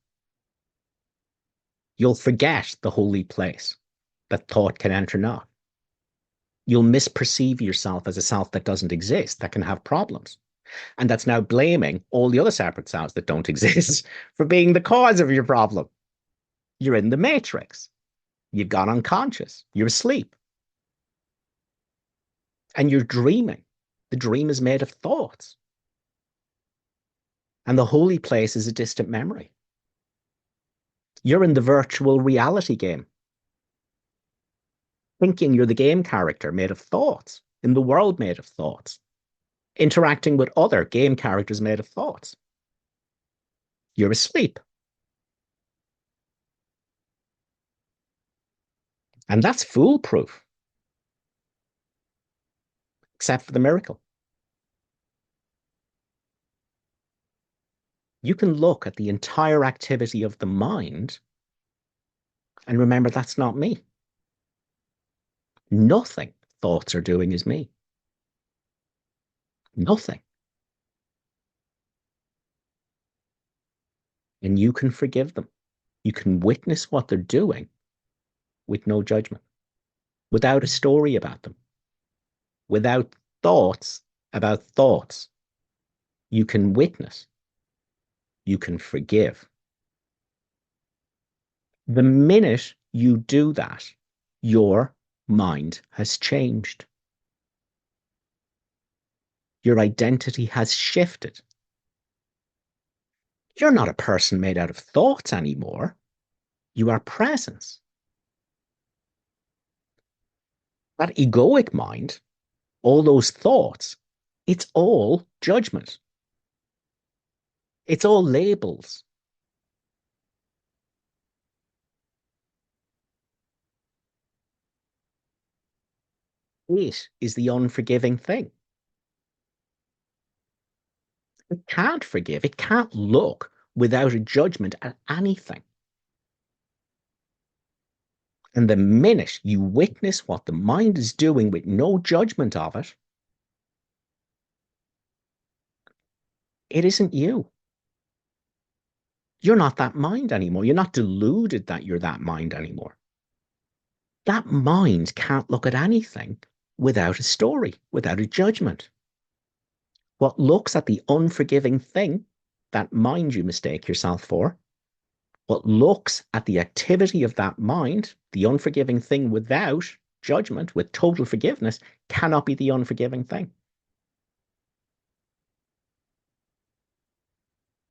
You'll forget the holy place that thought can enter not. You'll misperceive yourself as a self that doesn't exist, that can have problems. And that's now blaming all the other separate selves that don't exist for being the cause of your problem. You're in the matrix. You've gone unconscious. You're asleep. And you're dreaming. The dream is made of thoughts. And the holy place is a distant memory. You're in the virtual reality game, thinking you're the game character made of thoughts, in the world made of thoughts, interacting with other game characters made of thoughts. You're asleep. And that's foolproof, except for the miracle. You can look at the entire activity of the mind And remember, that's not me. Nothing thoughts are doing is me. Nothing. And you can forgive them. You can witness what they're doing with no judgment, without a story about them, without thoughts about thoughts. You can witness. You can forgive. The minute you do that, your mind has changed. Your identity has shifted. You're not a person made out of thoughts anymore. You are presence. That egoic mind, all those thoughts, it's all judgment. It's all labels. It is the unforgiving thing. It can't forgive. It can't look without a judgment at anything. And the minute you witness what the mind is doing with no judgment of it, it isn't you. You're not that mind anymore. You're not deluded that you're that mind anymore. That mind can't look at anything without a story, without a judgment. What looks at the unforgiving thing, that mind you mistake yourself for, what looks at the activity of that mind, the unforgiving thing without judgment, with total forgiveness, cannot be the unforgiving thing.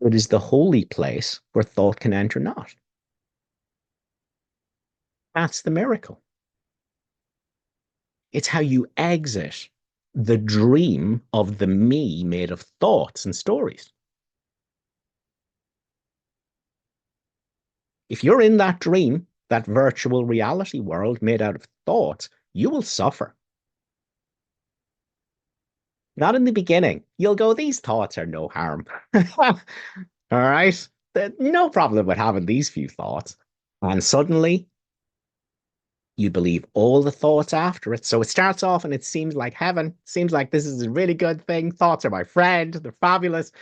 It is the holy place where thought can enter not. That's the miracle. It's how you exit the dream of the me made of thoughts and stories. If you're in that dream, that virtual reality world made out of thoughts, you will suffer. Not in the beginning. You'll go, these thoughts are no harm. All right. No problem with having these few thoughts. And suddenly you believe all the thoughts after it. So it starts off and it seems like heaven, seems like this is a really good thing. Thoughts are my friend, they're fabulous.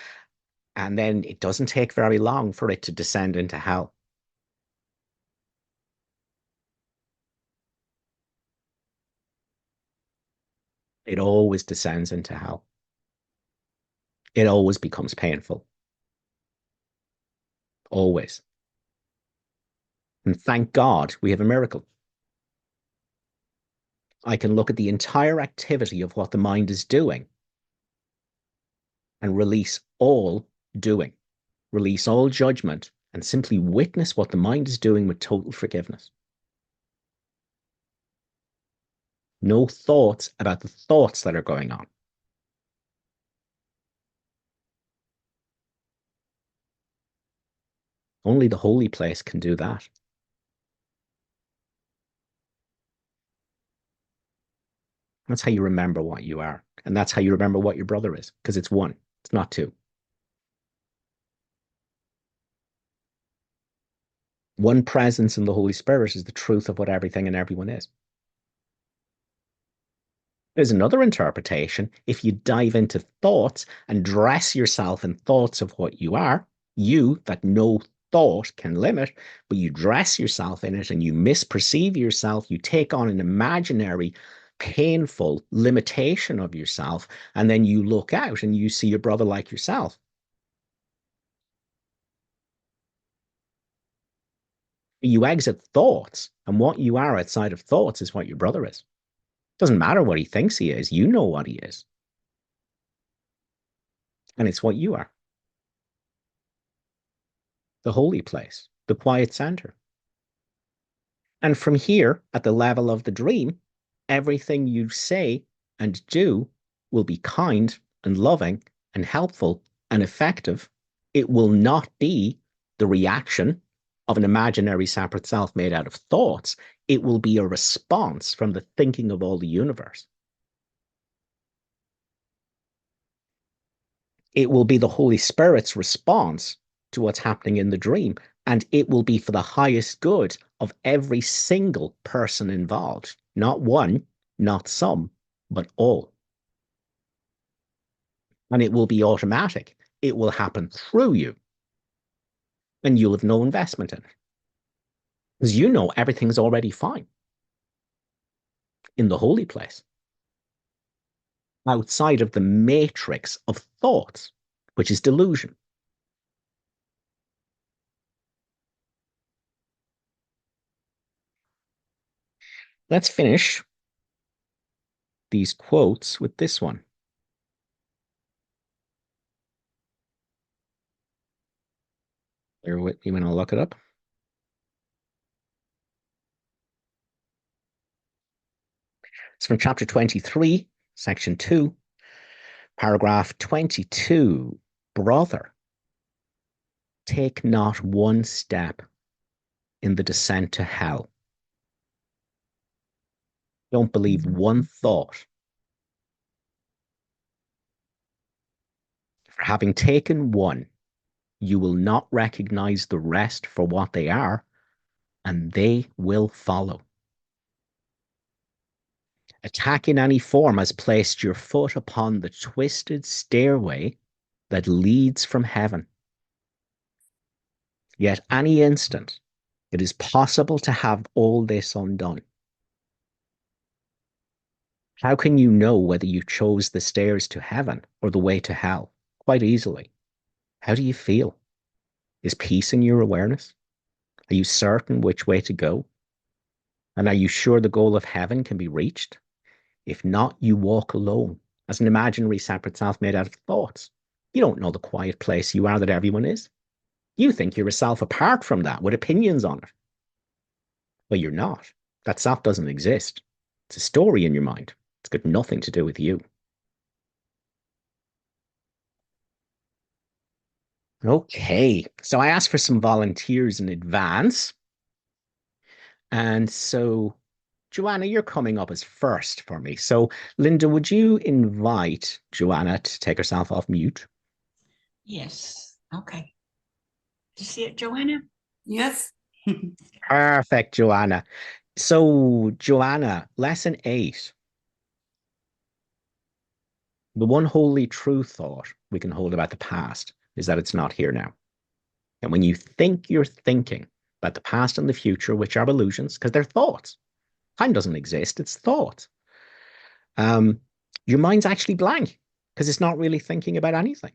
And then it doesn't take very long for it to descend into hell. It always descends into hell. It always becomes painful. Always. And thank God we have a miracle. I can look at the entire activity of what the mind is doing and release all doing, release all judgment, and simply witness what the mind is doing with total forgiveness. No thoughts about the thoughts that are going on. Only the holy place can do that. That's how you remember what you are. And that's how you remember what your brother is, because it's one, it's not two. One presence in the Holy Spirit is the truth of what everything and everyone is. There's another interpretation. If you dive into thoughts and dress yourself in thoughts of what you are, you that no thought can limit, but you dress yourself in it and you misperceive yourself, you take on an imaginary, painful limitation of yourself, and then you look out and you see your brother like yourself. You exit thoughts, and what you are outside of thoughts is what your brother is. Doesn't matter what he thinks he is, you know what he is. And it's what you are. The holy place, the quiet center. And from here, at the level of the dream, everything you say and do will be kind and loving and helpful and effective. It will not be the reaction of an imaginary separate self made out of thoughts. It will be a response from the thinking of all the universe. It will be the Holy Spirit's response to what's happening in the dream, and it will be for the highest good of every single person involved. Not one, not some, but all. And it will be automatic. It will happen through you, and you'll have no investment in it. Because you know everything's already fine in the holy place, outside of the matrix of thoughts, which is delusion. Let's finish these quotes with this one. Bear with me when I look it up. It's from chapter 23, section 2, paragraph 22. Brother, take not one step in the descent to hell. Don't believe one thought. For having taken one, you will not recognize the rest for what they are, and they will follow. Attack in any form has placed your foot upon the twisted stairway that leads from heaven. Yet any instant, it is possible to have all this undone. How can you know whether you chose the stairs to heaven or the way to hell? Quite easily. How do you feel? Is peace in your awareness? Are you certain which way to go? And are you sure the goal of heaven can be reached? If not, you walk alone as an imaginary separate self made out of thoughts. You don't know the quiet place you are that everyone is. You think you're a self apart from that with opinions on it. But you're not. That self doesn't exist. It's a story in your mind. It's got nothing to do with you. Okay, so I asked for some volunteers in advance. And so, Joanna, you're coming up as first for me. So, Linda, would you invite Joanna to take herself off mute? Yes. Okay. Did you see it, Joanna? Yes. Perfect, Joanna. So, Joanna, lesson 8. The one wholly true thought we can hold about the past is that it's not here now. And when you think you're thinking about the past and the future, which are illusions, because they're thoughts. Time doesn't exist, it's thought. Um, your mind's actually blank because it's not really thinking about anything.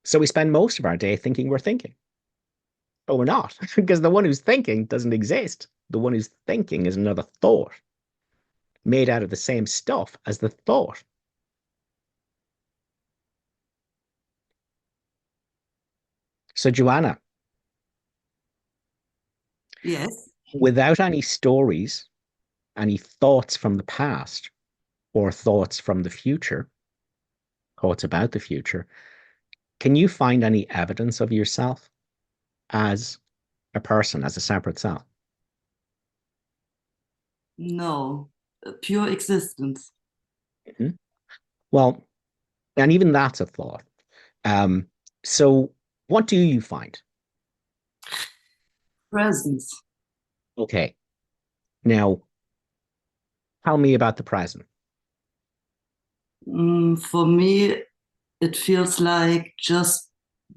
So we spend most of our day thinking we're thinking. But we're not, because the one who's thinking doesn't exist. The one who's thinking is another thought made out of the same stuff as the thought. So, Joanna, Yes. without any stories, any thoughts from the past, or thoughts from the future, thoughts about the future, can you find any evidence of yourself as a person, as a separate self? No. Pure existence. Mm-hmm. Well, and even that's a thought. Um, so what do you find? Presence. Okay. Now, tell me about the present. For me, it feels like just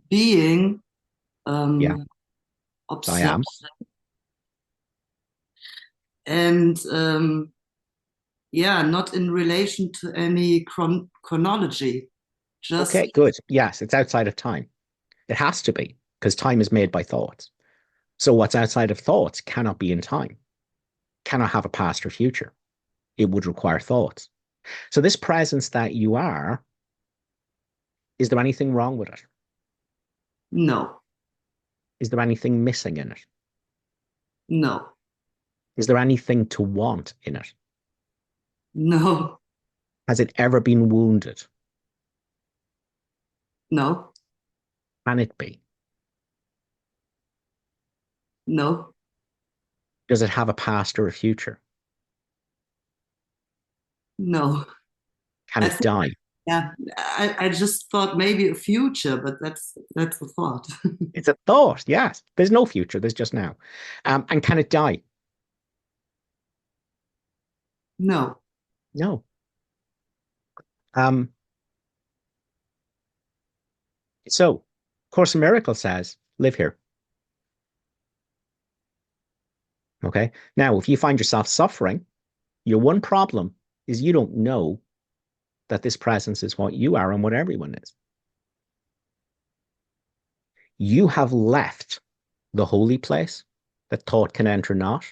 being Yeah, I observed am. and yeah, not in relation to any chronology. Just Okay, good. Yes, it's outside of time. It has to be, because time is made by thoughts. So what's outside of thoughts cannot be in time, cannot have a past or future. It would require thoughts. So this presence that you are, is there anything wrong with it? no, Is there anything missing in it? no, Is there anything to want in it? no, Has it ever been wounded? no, Can it be? no, Does it have a past or a future? no. Can I it think die? Yeah, I just thought maybe a future, but that's a thought. It's a thought, yes. There's no future, there's just now. And can it die? No. No. Um, so Course in Miracles says, live here. Okay. Now, if you find yourself suffering, your one problem is you don't know that this presence is what you are and what everyone is. You have left the holy place that thought can enter not.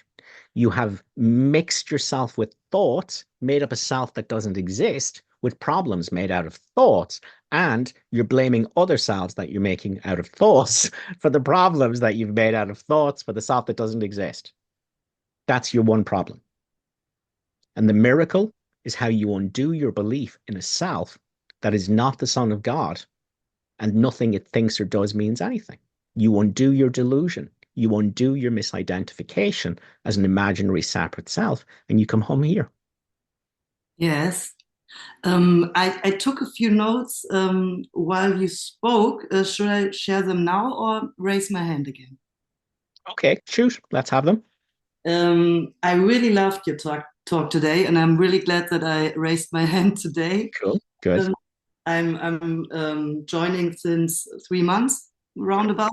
You have mixed yourself with thoughts, made up a self that doesn't exist, with problems made out of thoughts, and you're blaming other selves that you're making out of thoughts for the problems that you've made out of thoughts for the self that doesn't exist. That's your one problem. And the miracle is how you undo your belief in a self that is not the Son of God, and nothing it thinks or does means anything. You undo your delusion. You undo your misidentification as an imaginary separate self, and you come home here. Yes. I took a few notes while you spoke. Should I share them now or raise my hand again? Okay, shoot, let's have them. I really loved your talk today, and I'm really glad that I raised my hand today. Cool, good. Um, I'm joining since 3 months roundabout,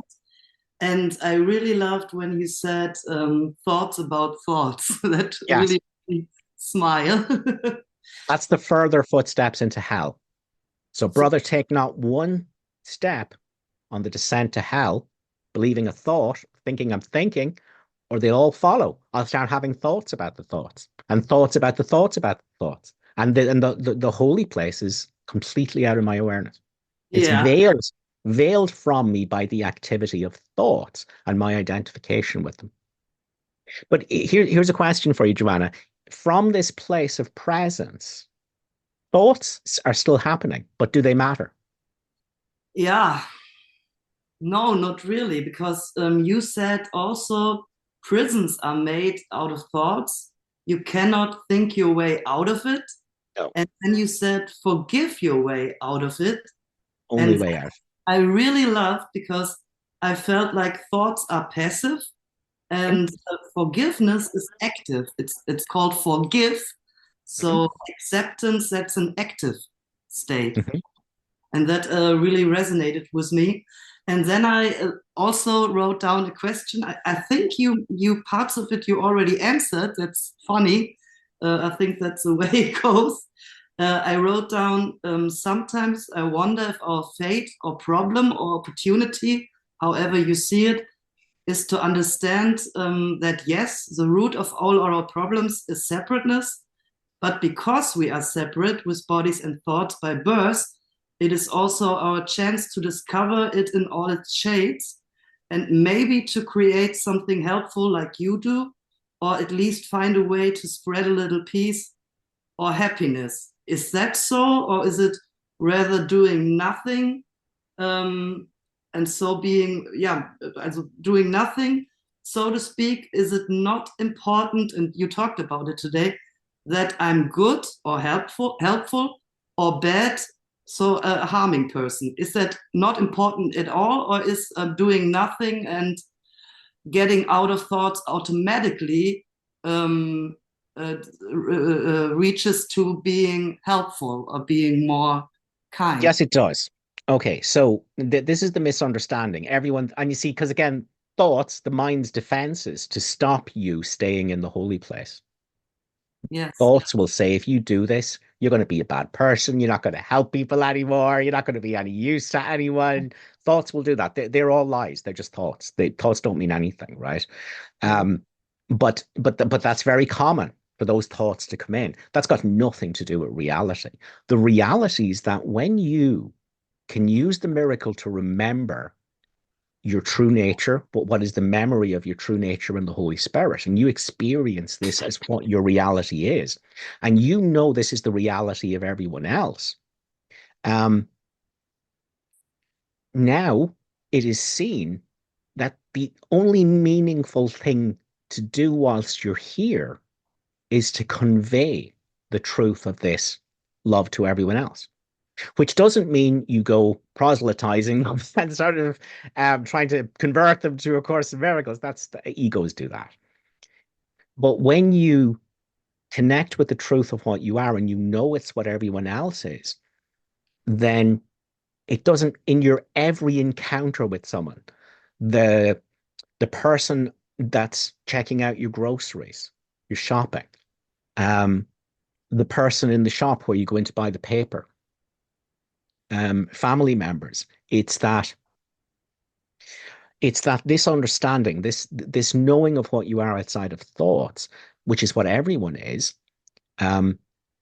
and I really loved when you said thoughts about thoughts. That Yes, really made me smile. that's the further footsteps into hell. So, So, brother, take not one step on the descent to hell, believing a thought, thinking I'm thinking, or they'll all follow. I'll start having thoughts about the thoughts and thoughts about the thoughts about the thoughts. And the holy place is completely out of my awareness. It's yeah, veiled from me by the activity of thoughts and my identification with them. But here's a question for you, Joanna. From this place of presence, thoughts are still happening, but do they matter? yeah. No, not really, because you said also prisons are made out of thoughts. You cannot think your way out of it. No. And then you said forgive your way out of it. Only And way out. I really loved because I felt like thoughts are passive Mhm, and forgiveness is active. It's called forgive. mhm, So acceptance, that's an active state. mhm. And that really resonated with me. And then I also wrote down a question. I think you parts of it you already answered. That's funny. I think that's the way it goes. I wrote down sometimes I wonder if our fate or problem or opportunity, however you see it, is to understand that yes, the root of all our problems is separateness, but because we are separate with bodies and thoughts by birth, it is also our chance to discover it in all its shades and maybe to create something helpful like you do, or at least find a way to spread a little peace or happiness. Is that so, or is it rather doing nothing? And so being, yeah, also doing nothing, so to speak, is it not important? And you talked about it today that I'm good or helpful or bad, so a harming person. Is that not important at all, or is doing nothing and getting out of thoughts automatically um, reaches to being helpful or being more kind? Yes, it does. Okay, so this is the misunderstanding. Everyone, and you see, because again, thoughts, the mind's defenses to stop you staying in the holy place. Yes. Thoughts will say, if you do this, you're going to be a bad person. You're not going to help people anymore. You're not going to be any use to anyone. Thoughts will do that. They're all lies. They're just thoughts. Thoughts don't mean anything, right? Yeah. But that's very common for those thoughts to come in. That's got nothing to do with reality. The reality is that when you can use the miracle to remember your true nature, but what is the memory of your true nature in the Holy Spirit? And you experience this as what your reality is. And you know this is the reality of everyone else. Um, Now it is seen that the only meaningful thing to do whilst you're here is to convey the truth of this love to everyone else. which doesn't mean you go proselytizing them and sort of trying to convert them to A Course in Miracles. That's the egos do that. But when you connect with the truth of what you are and you know it's what everyone else is, then it doesn't, in your every encounter with someone, the the person that's checking out your groceries, your shopping, um, the person in the shop where you go in to buy the paper, family members, it's that this understanding, this knowing of what you are outside of thoughts, which is what everyone is. Um,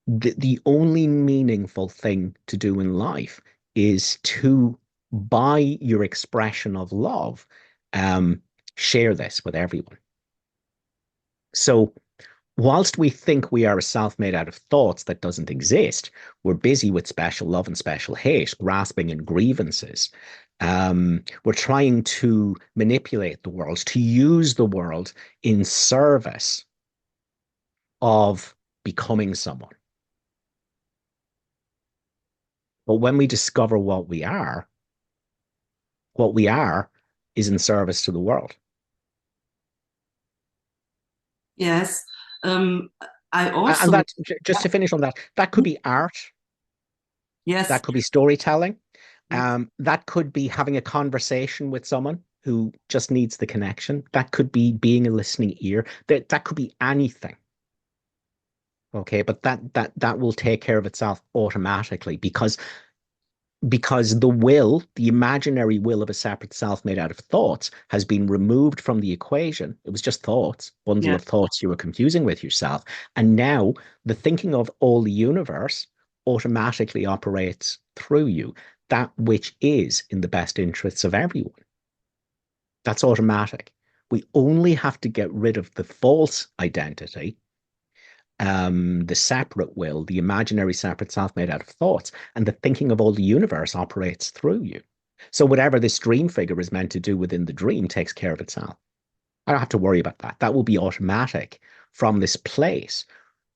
the only meaningful thing to do in life is to, by your expression of love, um, share this with everyone. So, whilst we think we are a self made out of thoughts that doesn't exist, we're busy with special love and special hate, grasping and grievances. We're trying to manipulate the world, to use the world in service of becoming someone. But when we discover what we are is in service to the world. Yes. Um, I And also, that, just to finish on that, that could be art, yes, that could be storytelling, yes, that could be having a conversation with someone who just needs the connection. That could be being a listening ear. That could be anything. Okay, but that will take care of itself automatically because the imaginary will of a separate self made out of thoughts has been removed from the equation. It was just thoughts, bundle yes, of thoughts you were confusing with yourself. And now the thinking of all the universe automatically operates through you, that which is in the best interests of everyone. That's automatic. We only have to get rid of the false identity, the separate will, the imaginary separate self made out of thoughts, and the thinking of all the universe operates through you. So whatever this dream figure is meant to do within the dream takes care of itself. I don't have to worry about that. That will be automatic from this place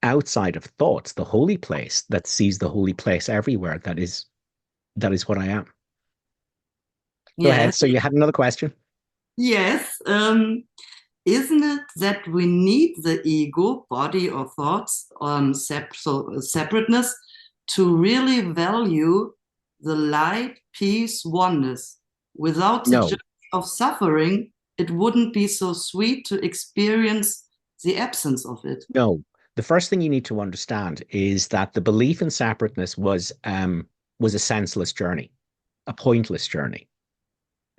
outside of thoughts, the holy place that sees the holy place everywhere. That is what I am. Go ahead. yes, So you had another question? yes. Isn't it that we need the ego, body, or thoughts, separateness to really value the light, peace, oneness? Without the No, journey of suffering, it wouldn't be so sweet to experience the absence of it. no. The first thing you need to understand is that the belief in separateness was a senseless journey, a pointless journey.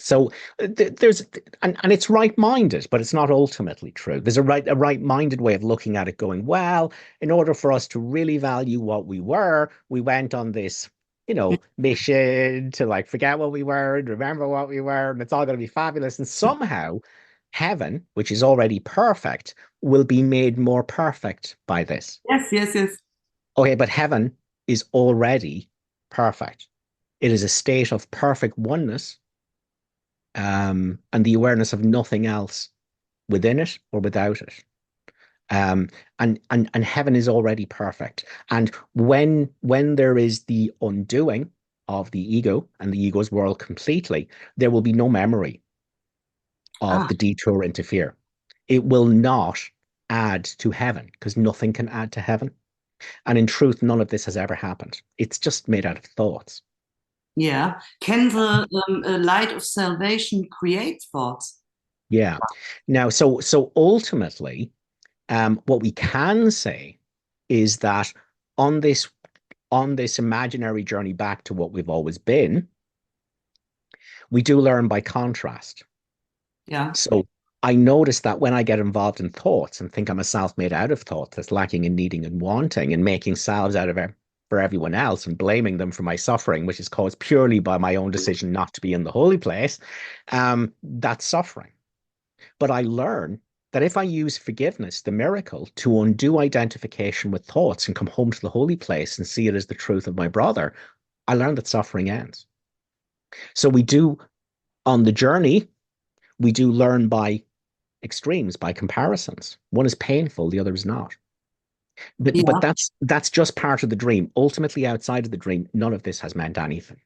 So there's and it's right-minded, but it's not ultimately true. There's a right-minded way of looking at it, going, well, in order for us to really value what we were, we went on this, mission to like forget what we were and remember what we were, and it's all going to be fabulous. And somehow heaven, which is already perfect, will be made more perfect by this. Yes, yes, yes. Okay, but heaven is already perfect. It is a state of perfect oneness, and the awareness of nothing else within it or without it. And heaven is already perfect. And when there is the undoing of the ego and the ego's world completely, there will be no memory of Ah, the detour into fear. It will not add to heaven because nothing can add to heaven. And in truth, none of this has ever happened. It's just made out of thoughts. yeah. Can the light of salvation create thoughts? Yeah. Now, so ultimately, what we can say is that on this on this imaginary journey back to what we've always been, we do learn by contrast. Yeah. So I notice that when I get involved in thoughts and think I'm a self made out of thoughts that's lacking in needing and wanting and making selves out of it for everyone else and blaming them for my suffering, which is caused purely by my own decision not to be in the holy place, that's suffering. But I learn that if I use forgiveness, the miracle, to undo identification with thoughts and come home to the holy place and see it as the truth of my brother, I learn that suffering ends. So we do, on the journey, we do learn by extremes, by comparisons. One is painful, the other is not. But Yeah. that's just part of the dream. Ultimately, outside of the dream, none of this has meant anything.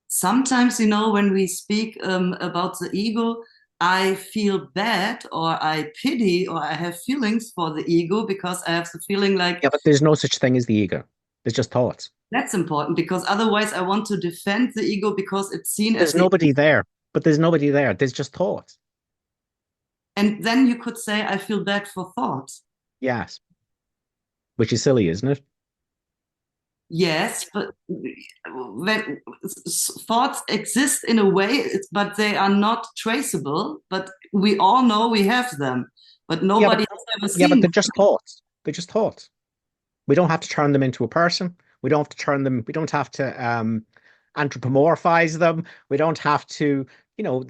Sometimes, when we speak about the ego, I feel bad or I pity or I have feelings for the ego because I have the feeling like Yeah, but there's no such thing as the ego. There's just thoughts. that's important because otherwise I want to defend the ego because it's seen as There's the. nobody there. But there's nobody there. There's just thoughts. And then you could say, I feel bad for thoughts. Yes. Which is silly, isn't it? Yes, but when thoughts exist in a way, but they are not traceable. But we all know we have them, but Yeah, but nobody has ever yeah, but seen they're them. just thoughts. They're just thoughts. We don't have to turn them into a person. We don't have to turn them, we don't have to anthropomorphize them. We don't have to,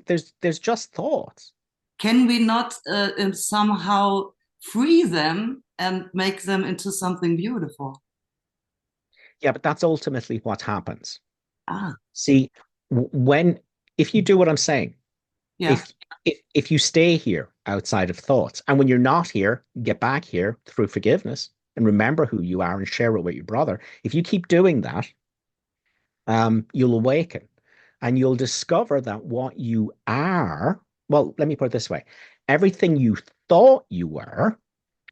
there's just thoughts. Can we not somehow free them and make them into something beautiful? Yeah, but that's ultimately what happens. Ah, See, when if you do what I'm saying, yeah. if if you stay here outside of thoughts, and when you're not here, get back here through forgiveness and remember who you are and share it with your brother. If you keep doing that, you'll awaken and you'll discover that what you are, well, let me put it this way. Everything you thought you were,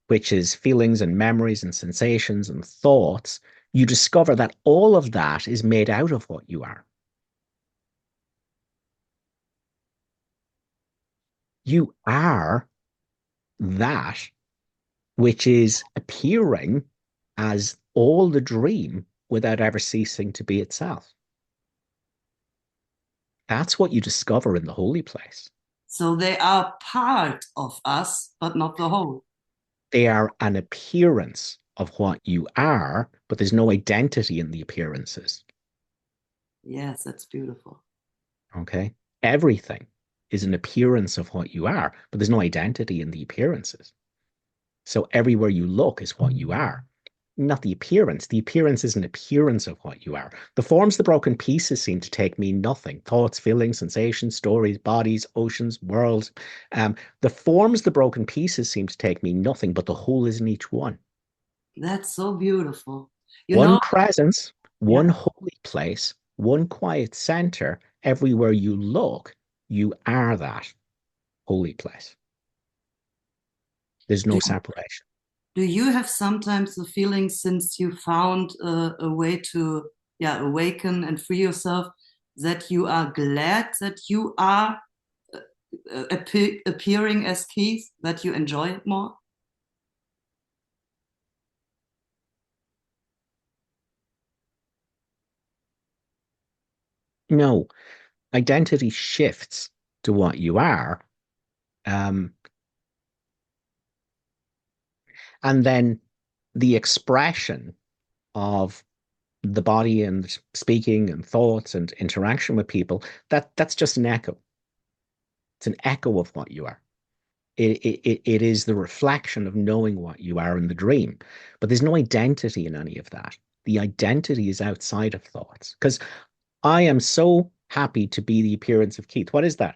which is feelings and memories and sensations and thoughts, you discover that all of that is made out of what you are. You are that which is appearing as all the dream without ever ceasing to be itself. That's what you discover in the holy place. So they are part of us, but not the whole. They are an appearance of what you are, but there's no identity in the appearances. Yes, that's beautiful. Okay. Everything is an appearance of what you are, but there's no identity in the appearances. So everywhere you look is what you are, not the appearance. The appearance is an appearance of what you are. The forms, the broken pieces seem to take mean nothing. Thoughts, feelings, sensations, stories, bodies, oceans, worlds. The forms, the broken pieces seem to take mean nothing, but the whole is in each one. That's so beautiful. You One know, presence, yeah. one holy place, one quiet center. Everywhere you look, you are that holy place. There's Do, no separation. do you have sometimes the feeling since you found a way to, yeah, awaken and free yourself that you are glad that you are appearing as Keith, that you enjoy it more? No, identity shifts to what you are. Um, and then the expression of the body and speaking and thoughts and interaction with people, that's just an echo. It's an echo of what you are. It is the reflection of knowing what you are in the dream. But there's no identity in any of that. The identity is outside of thoughts. Because I am so happy to be the appearance of Keith. What is that?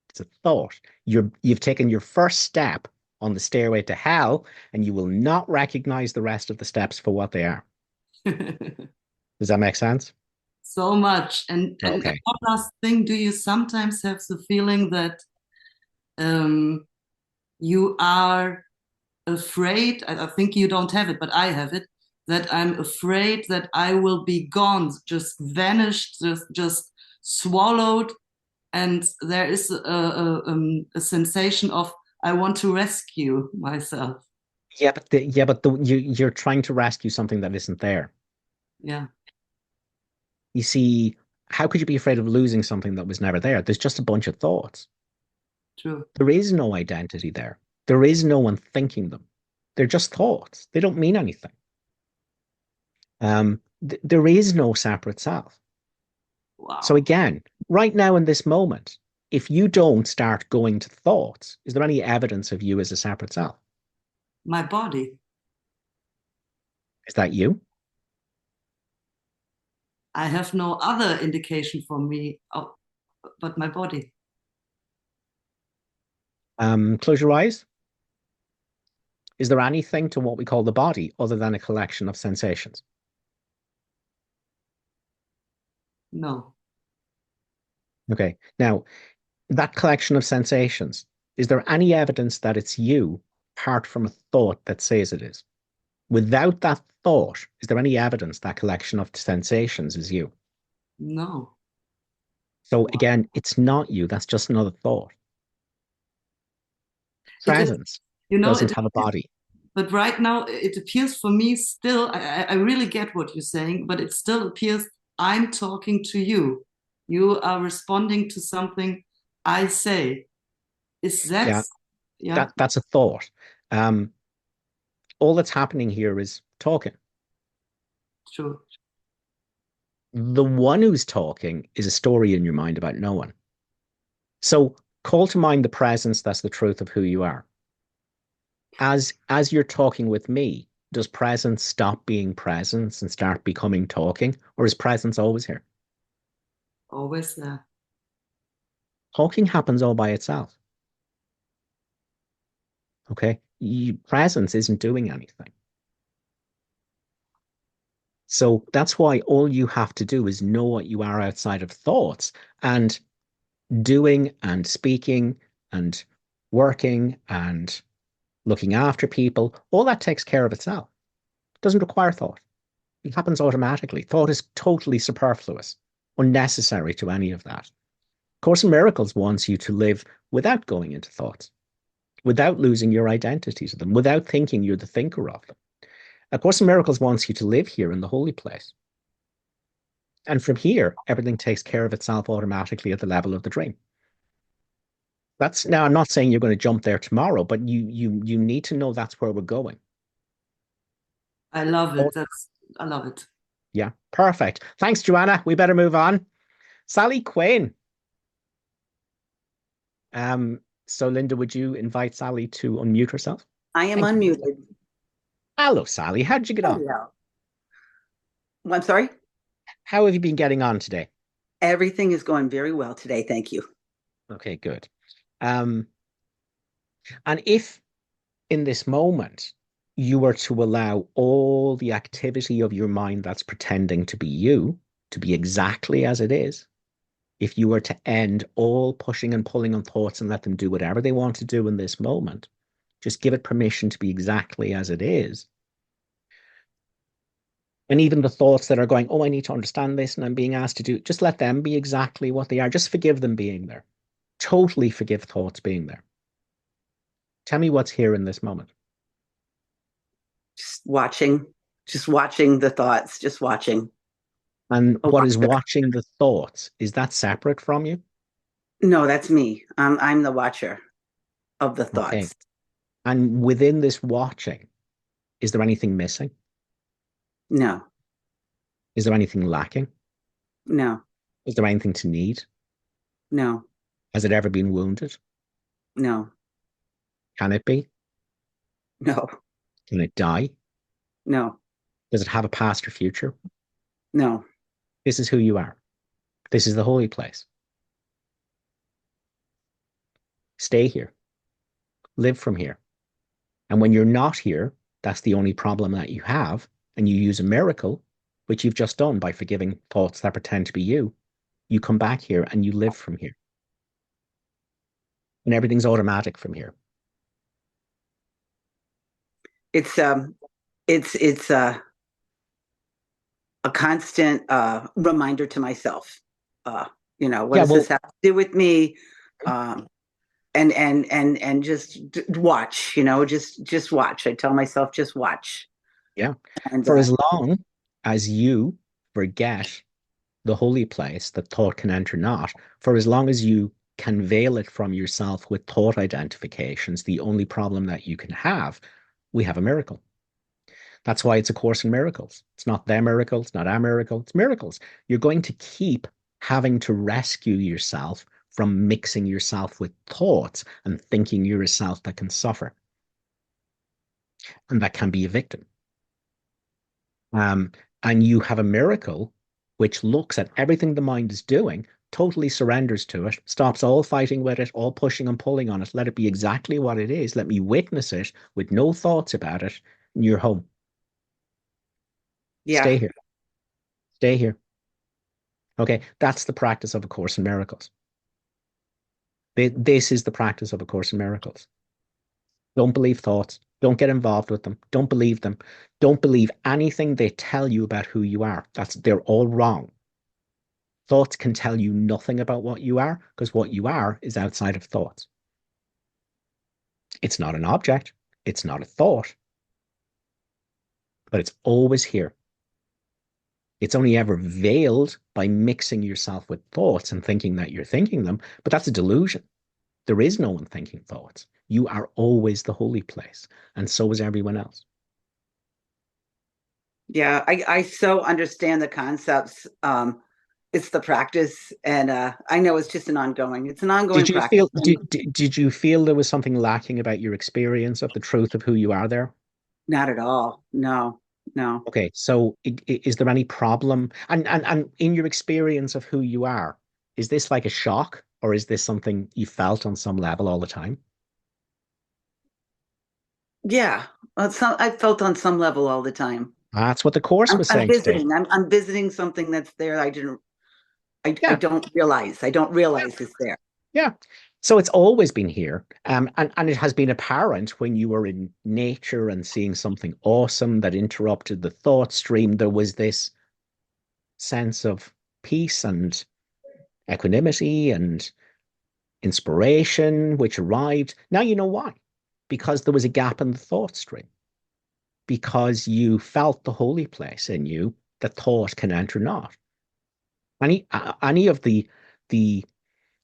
It's a thought. You've taken your first step on the stairway to hell, and you will not recognize the rest of the steps for what they are. Does that make sense? So much. And Okay. one last thing, do you sometimes have the feeling that um, you are afraid? I think you don't have it, but I have it. That I'm afraid that I will be gone, just vanished, just swallowed, and there is a sensation of I want to rescue myself. You're trying to rescue something that isn't there. Yeah, You see, how could you be afraid of losing something that was never there? There's just a bunch of thoughts. true. There is no identity there. There is no one thinking them. They're just thoughts. They don't mean anything. There is no separate self. So Wow. again, right now in this moment, if you don't start going to thoughts, is there any evidence of you as a separate self? My body. Is that you? I have no other indication for me but my body. Close your eyes. Is there anything to what we call the body other than a collection of sensations? No. Okay. Now, that collection of sensations, is there any evidence that it's you apart from a thought that says it is? Without that thought, is there any evidence that collection of sensations is you? No. So again, it's not you. That's just another thought. It is, Presence you know, doesn't have a body. but right now it appears for me still, I really get what you're saying, but it still appears I'm talking to you. You are responding to something I say. Is that, Yeah, yeah, that's a thought. Um, all that's happening here is talking. true. The one who's talking is a story in your mind about no one. So call to mind the presence that's the truth of who you are. As you're talking with me, does presence stop being presence and start becoming talking, or is presence always here? Always there. Talking happens all by itself. Okay, presence isn't doing anything. So that's why all you have to do is know what you are outside of thoughts, and doing and speaking and working and looking after people, all that takes care of itself. It doesn't require thought. It happens automatically. Thought is totally superfluous, unnecessary to any of that. Course in Miracles wants you to live without going into thoughts, without losing your identity to them, without thinking you're the thinker of them. A Course in Miracles wants you to live here in the holy place. And from here, everything takes care of itself automatically at the level of the dream. That's now, I'm not saying you're going to jump there tomorrow, but you need to know that's where we're going. I love Oh, it. I love it. yeah, perfect. Thanks, Joanna. We better move on. Sally Quinn. So Linda, would you invite Sally to unmute herself? I am Thank you. unmuted. Hello, Sally. How did you get on? Hello. I'm sorry? How have you been getting on today? Everything is going very well today. Thank you. Okay, good. And if in this moment you were to allow all the activity of your mind that's pretending to be you to be exactly as it is, if you were to end all pushing and pulling on thoughts and let them do whatever they want to do in this moment, just give it permission to be exactly as it is. And even the thoughts that are going, oh, I need to understand this and I'm being asked to do, just let them be exactly what they are. Just forgive them being there. Totally forgive thoughts being there. Tell me what's here in this moment. Just watching the thoughts, just watching. And A what is watcher. watching the thoughts? Is that separate from you? No, that's me. I'm the watcher of the Okay. thoughts. And within this watching, is there anything missing? No, Is there anything lacking? no, Is there anything to need? no, Has it ever been wounded? no, Can it be? no, Can it die? no, Does it have a past or future? no. This is who you are. This is the holy place. Stay here. Live from here. And when you're not here, that's the only problem that you have. And you use a miracle, which you've just done by forgiving thoughts that pretend to be you. You come back here and you live from here. And everything's automatic from here. It's a constant reminder to myself. What does this have to do with me? And just watch, just watch. I tell myself, just watch. Yeah. And For as long as you forget the holy place that thought can enter not, for as long as you can veil it from yourself with thought identifications, the only problem that you can have, we have a miracle. That's why it's a course in miracles. It's not their miracle. It's not our miracle. It's miracles. You're going to keep having to rescue yourself from mixing yourself with thoughts and thinking you're a self that can suffer and that can be a victim. And you have a miracle which looks at everything the mind is doing totally surrenders to it, stops all fighting with it, all pushing and pulling on it. Let it be exactly what it is. Let me witness it with no thoughts about it, and you're home. Yeah. Stay here. Stay here. Okay, that's the practice of A Course in Miracles. This is the practice of A Course in Miracles. Don't believe thoughts. Don't get involved with them. Don't believe them. Don't believe anything they tell you about who you are. They're all wrong. Thoughts can tell you nothing about what you are because what you are is outside of thoughts. It's not an object. It's not a thought, but it's always here. It's only ever veiled by mixing yourself with thoughts and thinking that you're thinking them, but that's a delusion. There is no one thinking thoughts. You are always the holy place, and so is everyone else. Yeah, I so understand the concepts. It's the practice, and I know it's just an ongoing Did you practice. feel did you feel there was something lacking about your experience of the truth of who you are there? Not at all. No, no. Okay, so is there any problem? And in your experience of who you are, is this like a shock, or is this something you felt on some level all the time? Yeah, I felt on some level all the time. That's what the Course was I'm saying today. visiting. I'm visiting something that's there. I Yeah, don't realize. I don't realize it's there. yeah. So it's always been here, and it has been apparent when you were in nature and seeing something awesome that interrupted the thought stream. There was this sense of peace and equanimity and inspiration which arrived. Now you know why. Because there was a gap in the thought stream. Because you felt the holy place in you that thought can enter not. Any of the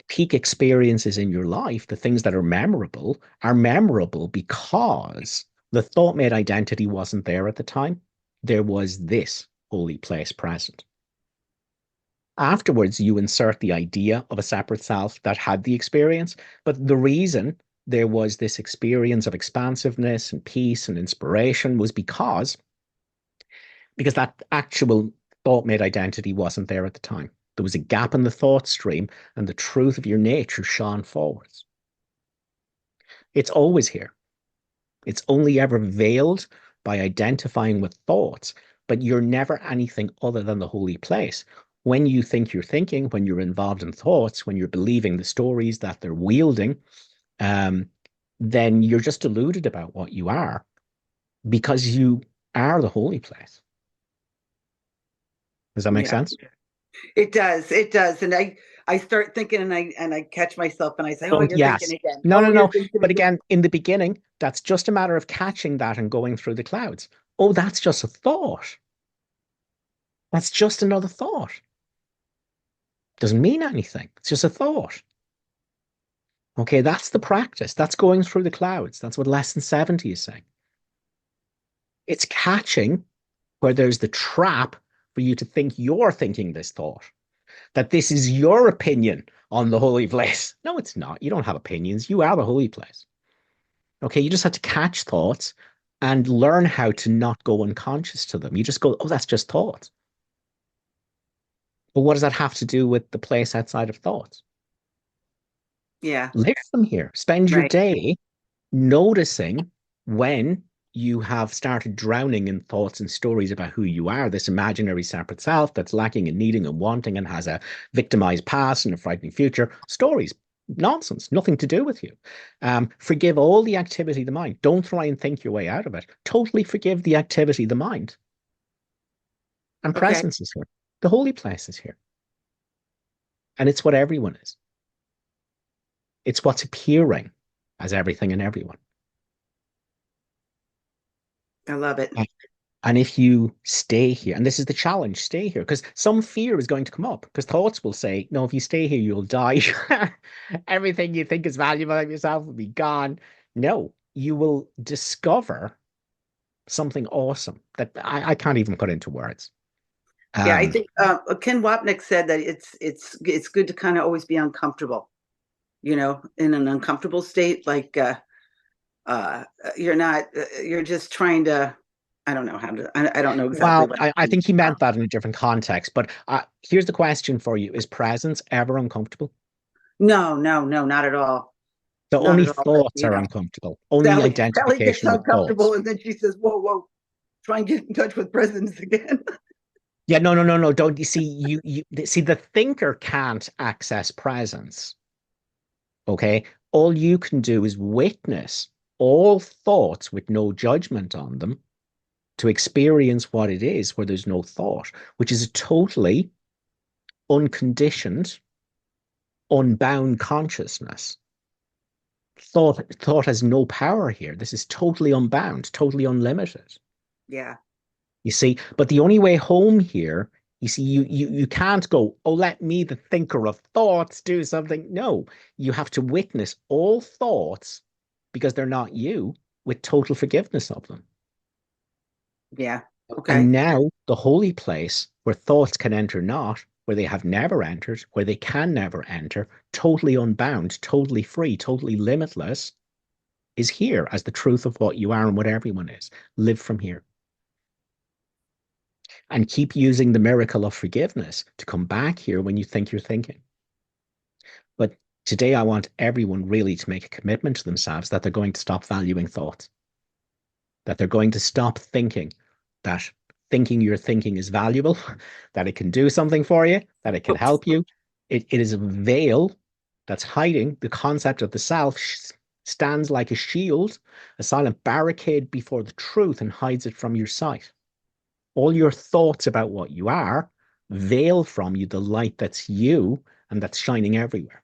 peak experiences in your life, the things that are memorable because the thought made identity wasn't there at the time. There was this holy place present. Afterwards, you insert the idea of a separate self that had the experience, but the reason there was this experience of expansiveness and peace and inspiration was because that actual thought made identity wasn't there at the time. There was a gap in the thought stream, and the truth of your nature shone forwards. It's always here. It's only ever veiled by identifying with thoughts, but you're never anything other than the holy place. When you think you're thinking, when you're involved in thoughts, when you're believing the stories that they're wielding, then you're just deluded about what you are because you are the holy place. Does that make sense? It does. It does. And I start thinking, and I catch myself, and I say, "Oh, you're Yes. thinking again. No, Oh, no, you're no. thinking But again." again, in the beginning, that's just a matter of catching that and going through the clouds. Oh, that's just a thought. That's just another thought. Doesn't mean anything. It's just a thought. Okay, that's the practice. That's going through the clouds. That's what lesson 70 is saying. It's catching where there's the trap for you to think you're thinking this thought, that this is your opinion on the holy place. No, it's not. You don't have opinions. You are the holy place. Okay, you just have to catch thoughts and learn how to not go unconscious to them. You just go, oh, that's just thoughts. But what does that have to do with the place outside of thoughts? Yeah. Live them here. Spend your Right. day noticing when you have started drowning in thoughts and stories about who you are, this imaginary separate self that's lacking and needing and wanting and has a victimized past and a frightening future. Stories, nonsense, nothing to do with you. Forgive all the activity of the mind. Don't try and think your way out of it. Totally forgive the activity of the mind. And Okay. presence is here. The holy place is here. And it's what everyone is. It's what's appearing as everything and everyone. I love it. And if you stay here, and this is the challenge, stay here, because some fear is going to come up, because thoughts will say, no, if you stay here, you'll die. Everything you think is valuable of yourself will be gone. No, you will discover something awesome that I can't even put into words. Yeah, I think Ken Wapnick said that it's good to kind of always be uncomfortable, in an uncomfortable state, like you're not, you're just trying to I don't know how to, I don't know exactly Well, what. I think he meant that in a different context. But here's the question for you. Is presence ever uncomfortable? No, no, no, not at all. The Not only at all. But, thoughts you are know, uncomfortable. Only Sally gets identification with uncomfortable thoughts. and then she says, whoa, whoa, try and get in touch with presence again. Yeah, no, no, no, no. Don't you see? You see, the thinker can't access presence. Okay. All you can do is witness all thoughts with no judgment on them to experience what it is where there's no thought, which is a totally unconditioned, unbound consciousness. Thought has no power here. This is totally unbound, totally unlimited. Yeah. You see, but the only way home here, you see, you can't go, oh, let me, the thinker of thoughts, do something. No, you have to witness all thoughts because they're not you with total forgiveness of them. Yeah. Okay. And now the holy place where thoughts can enter not, where they have never entered, where they can never enter, totally unbound, totally free, totally limitless, is here as the truth of what you are and what everyone is. Live from here. And keep using the miracle of forgiveness to come back here when you think you're thinking. But today, I want everyone really to make a commitment to themselves that they're going to stop valuing thoughts, that they're going to stop thinking that thinking your thinking is valuable, that it can do something for you, that it can help you. It is a veil that's hiding the concept of the self, stands like a shield, a silent barricade before the truth and hides it from your sight. All your thoughts about what you are veil from you the light that's you and that's shining everywhere.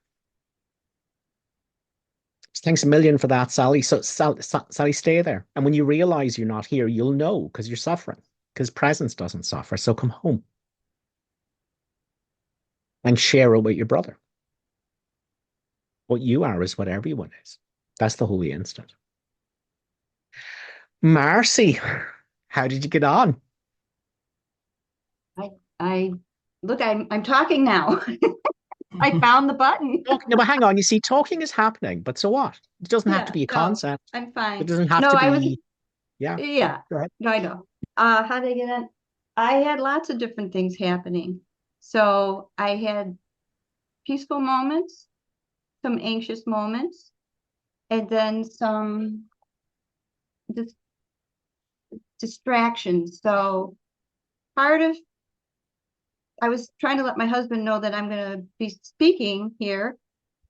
Thanks a million for that, Sally. So, Sally, stay there. And when you realize you're not here, you'll know because you're suffering, because presence doesn't suffer. So come home and share it with your brother. What you are is what everyone is. That's the holy instant. Marcy, how did you get on? I look, I'm talking now. I found the button. No, but hang on. You see, talking is happening, but so what? It doesn't have to Yeah, be a no, concept. I'm It fine. doesn't have No, to I was, be, yeah. yeah, Go ahead. no, I know. How did I get in? I had lots of different things happening. So I had peaceful moments, some anxious moments, and then some dis distractions. So part of, I was trying to let my husband know that I'm going to be speaking here.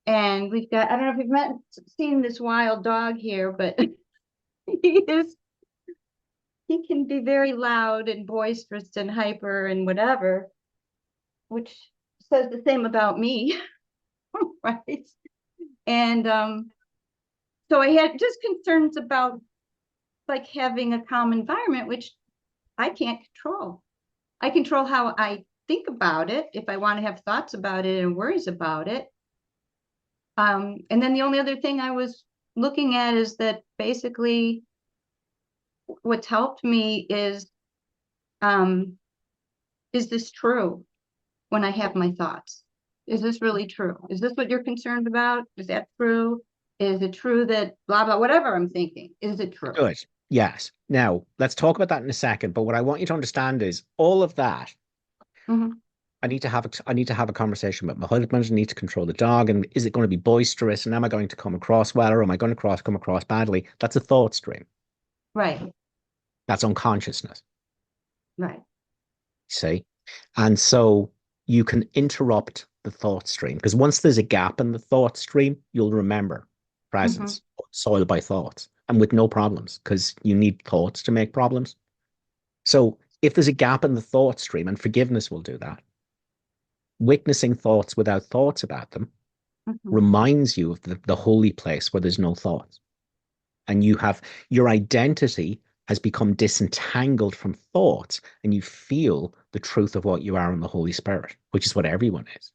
And we've got, I don't know if you've seen this wild dog here, but he is, he can be very loud and boisterous and hyper and whatever, which says the same about me, right? And so I had just concerns about like having a calm environment, which I can't control. I control how I think about it, if I want to have thoughts about it and worries about it. And then the only other thing I was looking at is that basically what's helped me is this true when I have my thoughts? Is this really true? Is this what you're concerned about? Is that true? Is it true that blah, blah, whatever I'm thinking? Is it true? Good. Yes. Now, let's talk about that in a second. But what I want you to understand is all of that. Mhm. I need to have a conversation with my husband. I need to control the dog. And is it going to be boisterous? And am I going to come across well, or am I going to come across badly? That's a thought stream. Right, That's unconsciousness. right. See? And so you can interrupt the thought stream because once there's a gap in the thought stream, you'll remember Mhm. presence, soiled by thoughts, and with no problems because you need thoughts to make problems. So if there's a gap in the thought stream, and forgiveness will do that, witnessing thoughts without thoughts about them Mhm. reminds you of the holy place where there's no thoughts. And you have your identity has become disentangled from thoughts, and you feel the truth of what you are in the Holy Spirit, which is what everyone is.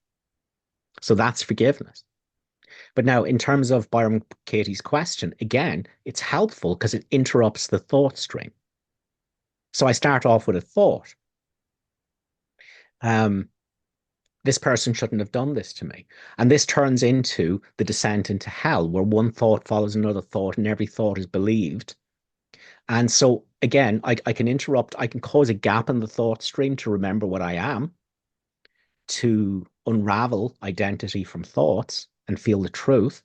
So that's forgiveness. But now, in terms of Byron Katie's question, again, it's helpful because it interrupts the thought stream. So I start off with a thought. Um, this person shouldn't have done this to me. And this turns into the descent into hell, where one thought follows another thought and every thought is believed. And so again, I can interrupt, I can cause a gap in the thought stream to remember what I am, to unravel identity from thoughts and feel the truth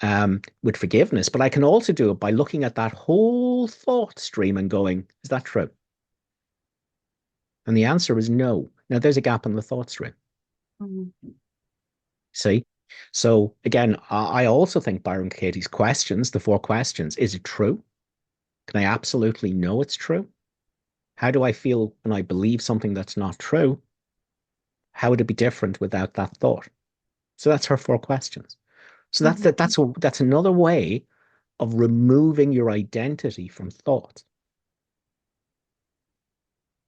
with forgiveness. But I can also do it by looking at that whole thought stream and going, is that true? And the answer is no. Now there's a gap in the thought stream. Mm-hmm. See? So again, I also think Byron Katie's questions, the 4 questions, is it true? Can I absolutely know it's true? How do I feel when I believe something that's not true? How would it be different without that thought? So that's her 4 questions. So that's another way of removing your identity from thought.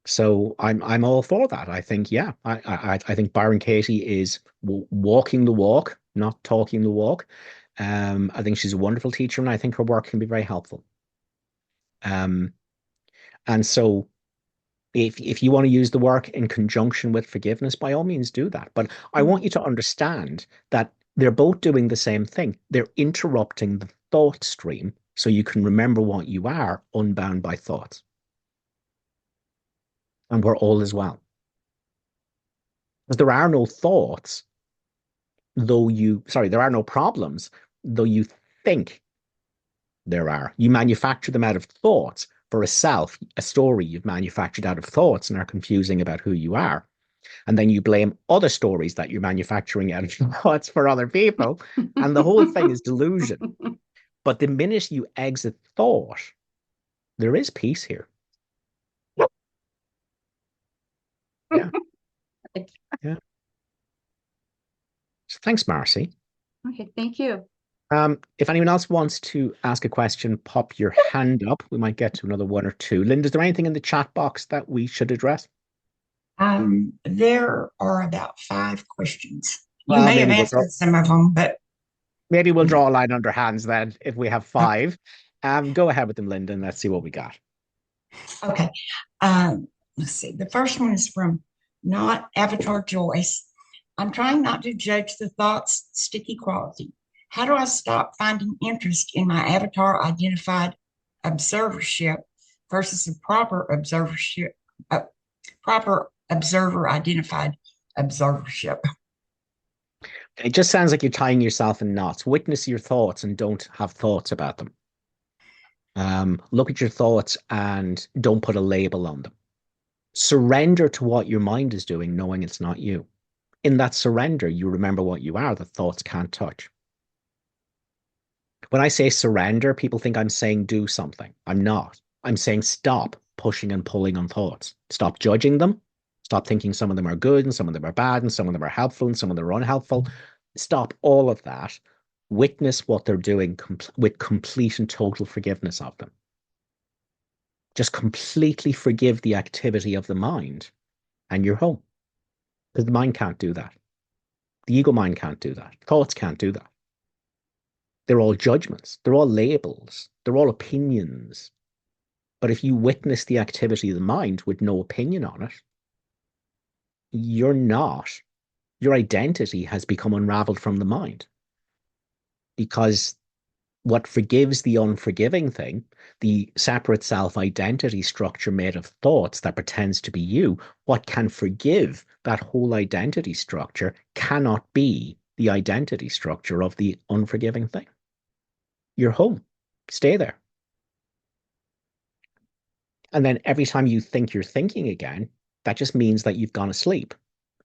So I'm all for that. I think, yeah, I think Byron Katie is walking the walk, not talking the walk. I think she's a wonderful teacher, and I think her work can be very helpful. And so if you want to use the work in conjunction with forgiveness, by all means do that. But I want you to understand that they're both doing the same thing. They're interrupting the thought stream so you can remember what you are, unbound by thoughts. And we're all as well. Because there are no thoughts, there are no problems, though you think there are. You manufacture them out of thoughts for a self, a story you've manufactured out of thoughts and are confusing about who you are. And then you blame other stories that you're manufacturing out of thoughts for other people. And the whole thing is delusion. But the minute you exit thought, there is peace here. Yeah. Yeah. So thanks, Marcy. Okay, thank you. If anyone else wants to ask a question, pop your hand up. We might get to another 1 or 2. Linda, is there anything in the chat box that we should address? There are about 5 questions. You Well, may have answered some of them, but maybe we'll draw a line under hands then if we have 5. Go ahead with them, Linda, and let's see what we got. okay. Let's see. The first one is from Not Avatar Joyce. I'm trying not to judge the thought's sticky quality. How do I stop finding interest in my avatar identified observership versus the proper observership, proper observer identified observership? It just sounds like you're tying yourself in knots. Witness your thoughts and don't have thoughts about them. Look at your thoughts and don't put a label on them. Surrender to what your mind is doing, knowing it's not you. In that surrender, you remember what you are that thoughts can't touch. When I say surrender, people think I'm saying do something. I'm not. I'm saying stop pushing and pulling on thoughts. Stop judging them. Stop thinking some of them are good and some of them are bad and some of them are helpful and some of them are unhelpful. Stop all of that. Witness what they're doing with complete and total forgiveness of them. Just completely forgive the activity of the mind and you're home. Because the mind can't do that. The ego mind can't do that. Thoughts can't do that. They're all judgments. They're all labels. They're all opinions. But if you witness the activity of the mind with no opinion on it, you're not. Your identity has become unraveled from the mind. Because what forgives the unforgiving thing, the separate self-identity structure made of thoughts that pretends to be you, what can forgive that whole identity structure cannot be the identity structure of the unforgiving thing. You're home. Stay there. And then every time you think you're thinking again, that just means that you've gone asleep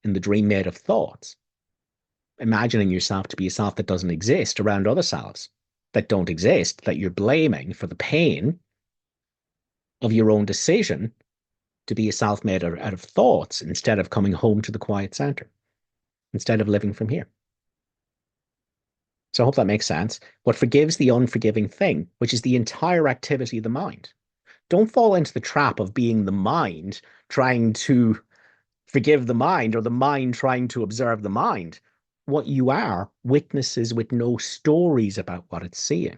in the dream made of thoughts, imagining yourself to be a self that doesn't exist around other selves that don't exist, that you're blaming for the pain of your own decision to be a self made out of thoughts instead of coming home to the quiet center, instead of living from here. So I hope that makes sense. What forgives the unforgiving thing, which is the entire activity of the mind. Don't fall into the trap of being the mind trying to forgive the mind or the mind trying to observe the mind. What you are, witnesses with no stories about what it's seeing.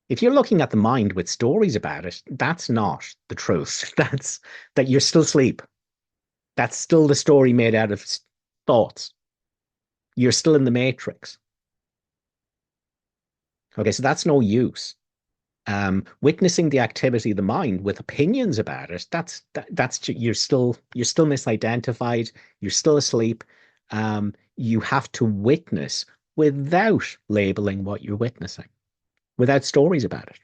If you're looking at the mind with stories about it, that's not the truth. That's that you're still asleep. That's still the story made out of thoughts. You're still in the matrix. Okay, so that's no use. Witnessing the activity of the mind with opinions about it, you're still misidentified, you're still asleep. You have to witness without labeling what you're witnessing, without stories about it.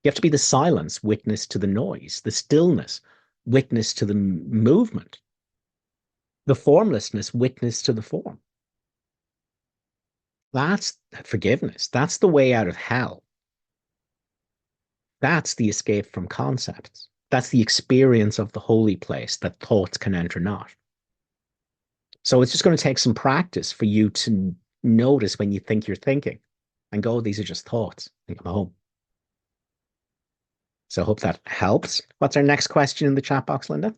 You have to be the silence, witness to the noise, the stillness, witness to the movement, the formlessness, witness to the form. That's forgiveness. That's the way out of hell. That's the escape from concepts. That's the experience of the holy place that thoughts can enter not. So it's just going to take some practice for you to notice when you think you're thinking and go, these are just thoughts, and come home. So I hope that helps. What's our next question in the chat box, Linda?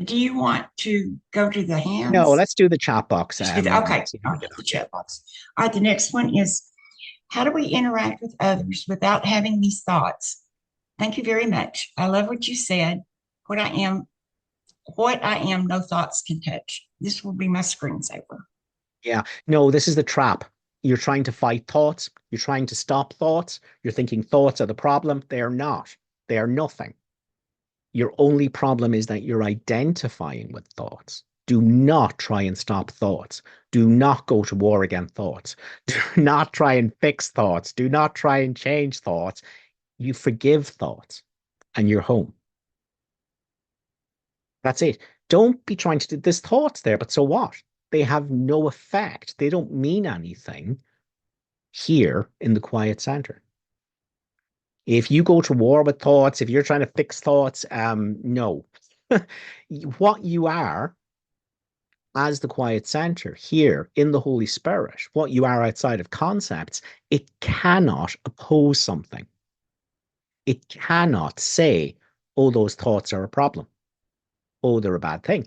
Do you want to go to the hands? No, let's do the chat box. Okay, all right, the chat box. All right, the next one is, how do we interact with others without having these thoughts? Thank you very much. I love what you said. What I am, no thoughts can touch. This will be my screensaver. Yeah, no, this is the trap. You're trying to fight thoughts. You're trying to stop thoughts. You're thinking thoughts are the problem. They are not. They are nothing. Your only problem is that you're identifying with thoughts. Do not try and stop thoughts. Do not go to war against thoughts. Do not try and fix thoughts. Do not try and change thoughts. You forgive thoughts and you're home. That's it. Don't be trying to do, there's thoughts there, but so what? They have no effect. They don't mean anything here in the quiet center. If you go to war with thoughts, if you're trying to fix thoughts, no. What you are as the quiet center here in the Holy Spirit, what you are outside of concepts, it cannot oppose something. It cannot say, oh, those thoughts are a problem. Oh, they're a bad thing.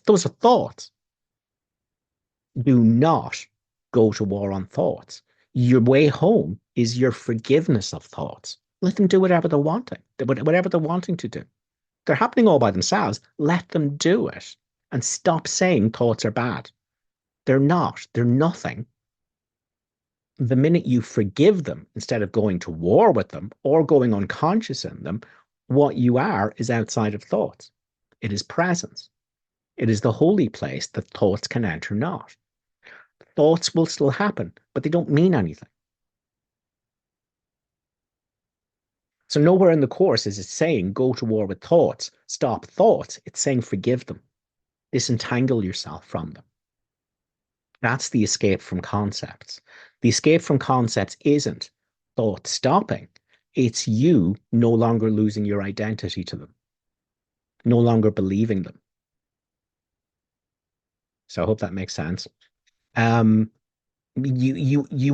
Those are thoughts. Do not go to war on thoughts. Your way home is your forgiveness of thoughts. Let them do whatever they're wanting to do. They're happening all by themselves. Let them do it and stop saying thoughts are bad. They're not. They're nothing. The minute you forgive them, instead of going to war with them or going unconscious in them, what you are is outside of thoughts. It is presence. It is the holy place that thoughts can enter not. Thoughts will still happen, but they don't mean anything. So nowhere in the Course is it saying go to war with thoughts, stop thoughts. It's saying forgive them, disentangle yourself from them. That's the escape from concepts. The escape from concepts isn't thought stopping. It's you no longer losing your identity to them, no longer believing them. So I hope that makes sense. You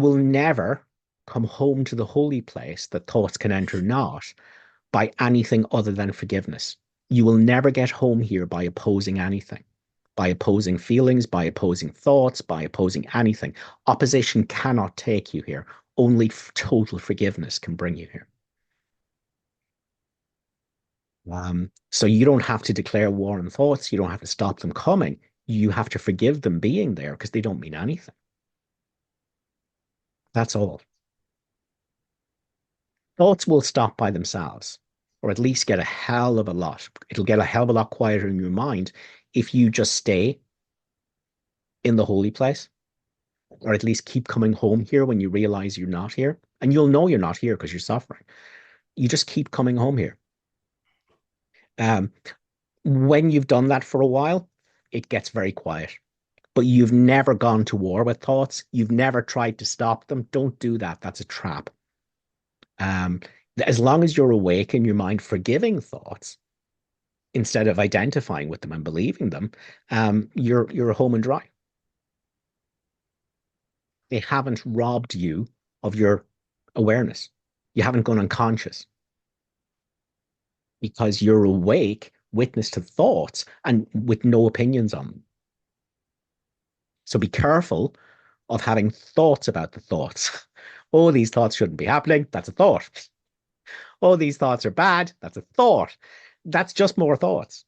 will never come home to the holy place that thoughts can enter not by anything other than forgiveness. You will never get home here by opposing anything, by opposing feelings, by opposing thoughts, by opposing anything. Opposition cannot take you here. Only total forgiveness can bring you here. So you don't have to declare war on thoughts. You don't have to stop them coming. You have to forgive them being there because they don't mean anything. That's all. Thoughts will stop by themselves, or at least get a hell of a lot. It'll get a hell of a lot quieter in your mind if you just stay in the holy place, or at least keep coming home here when you realize you're not here. And you'll know you're not here because you're suffering. You just keep coming home here. When you've done that for a while, it gets very quiet. But you've never gone to war with thoughts. You've never tried to stop them. Don't do that. That's a trap. As long as you're awake in your mind, forgiving thoughts instead of identifying with them and believing them, you're home and dry. They haven't robbed you of your awareness. You haven't gone unconscious because you're awake, witness to thoughts, and with no opinions on them. So be careful of having thoughts about the thoughts. Oh, these thoughts shouldn't be happening. That's a thought. Oh, these thoughts are bad. That's a thought. That's just more thoughts.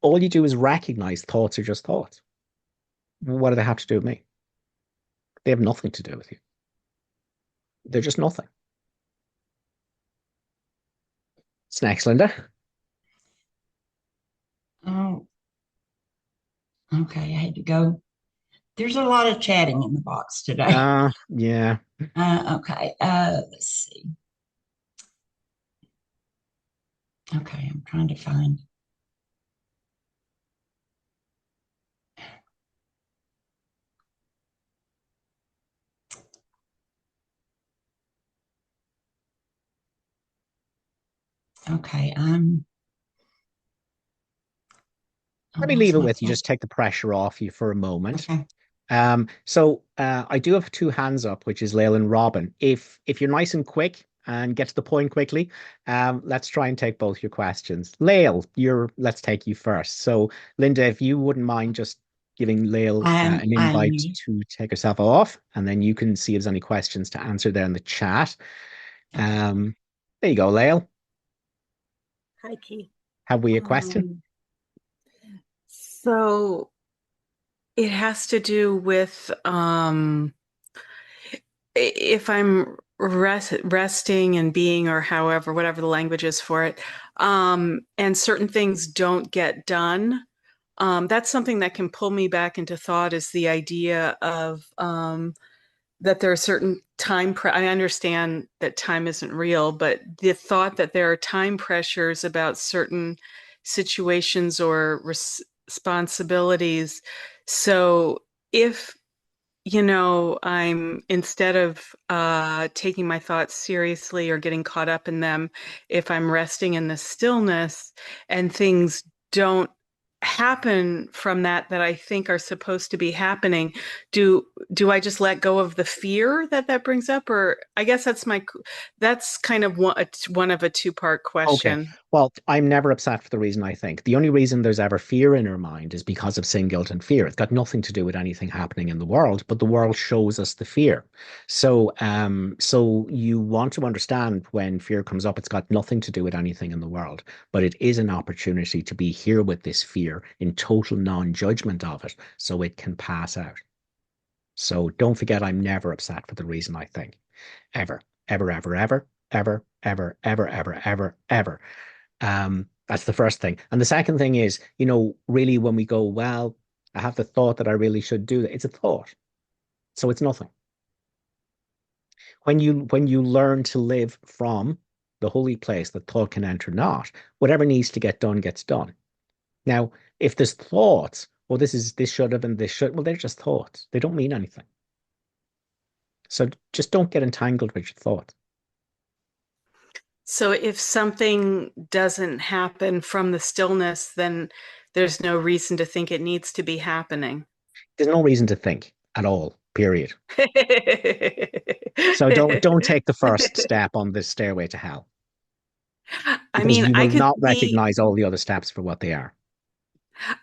All you do is recognize thoughts are just thoughts. What do they have to do with me? They have nothing to do with you. They're just nothing. What's next, Linda? Oh, okay. I had to go. There's a lot of chatting in the box today. Yeah. Okay. Let's see. Okay, I'm trying to find. Okay, I Let me leave lost it my with you. thought. Just take the pressure off you for a moment. Okay. I do have two hands up, which is Lael and Robin. If you're nice and quick and get to the point quickly, let's try and take both your questions. Lael, let's take you first. So, Linda, if you wouldn't mind just giving Lael an I'm invite ready. to take herself off, and then you can see if there's any questions to answer there in the chat. Okay. There you go, Lael. Hi, Keith. Have we a question? So it has to do with if I'm resting and being, or however, whatever the language is for it, and certain things don't get done. That's something that can pull me back into thought, is the idea of that there are certain I understand that time isn't real, but the thought that there are time pressures about certain situations or responsibilities. So if, I'm, instead of taking my thoughts seriously or getting caught up in them, if I'm resting in the stillness and things don't happen from that I think are supposed to be happening, do I just let go of the fear that brings up? Or I guess that's kind of one of a two-part Okay. question. Well, I'm never upset for the reason I think. The only reason there's ever fear in our mind is because of sin, guilt, and fear. It's got nothing to do with anything happening in the world, but the world shows us the fear. So you want to understand when fear comes up, it's got nothing to do with anything in the world, but it is an opportunity to be here with this fear in total non-judgment of it, so it can pass out. So don't forget, I'm never upset for the reason I think. Ever, ever, ever, ever, ever, ever, ever, ever, ever, ever. That's the first thing. And the second thing is, really when we go, well, I have the thought that I really should do that. It's a thought. So it's nothing. When you learn to live from the holy place that thought can enter not, whatever needs to get done gets done. Now, if there's thoughts, well, this should have and this should, well, they're just thoughts. They don't mean anything. So just don't get entangled with your thoughts. So if something doesn't happen from the stillness, then there's no reason to think it needs to be happening. There's no reason to think at all, period. So don't take the first step on this stairway to hell, I because mean, you will not recognize all the other steps for what they are.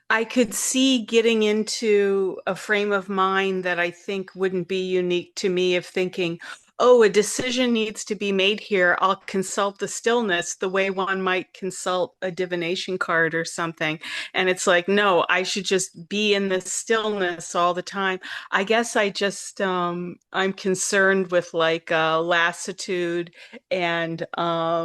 I could see getting into a frame of mind that I think wouldn't be unique to me, of thinking, oh, a decision needs to be made here. I'll consult the stillness the way one might consult a divination card or something. And it's like, no, I should just be in the stillness all the time. I guess I'm concerned with like lassitude, and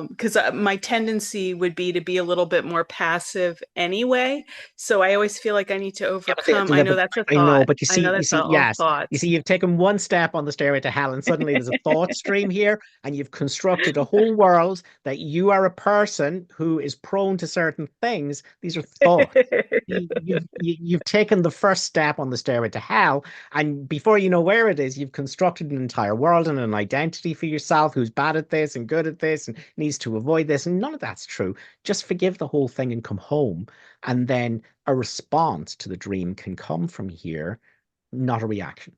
because my tendency would be to be a little bit more passive anyway. So I always feel like I need to Yeah, overcome. I know that's a I know, thought. but I know you that's see, all yes, you thoughts. see, you've taken one step on the stairway to hell, and suddenly there's a thought stream here, and you've constructed a whole world that you are a person who is prone to certain things. These are thoughts. You've taken the first step on the stairway to hell, and before you know where it is, you've constructed an entire world and an identity for yourself who's bad at this and good at this and needs to avoid this, and none of that's true. Just forgive the whole thing and come home, and then a response to the dream can come from here, not a reaction.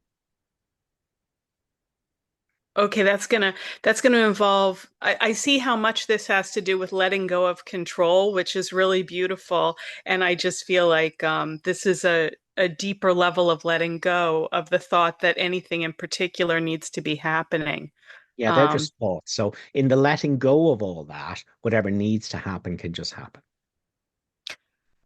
Okay, that's gonna involve. I see how much this has to do with letting go of control, which is really beautiful. And I just feel like this is a deeper level of letting go of the thought that anything in particular needs to be happening. Yeah, they're Um, just thoughts. So in the letting go of all that, whatever needs to happen can just happen.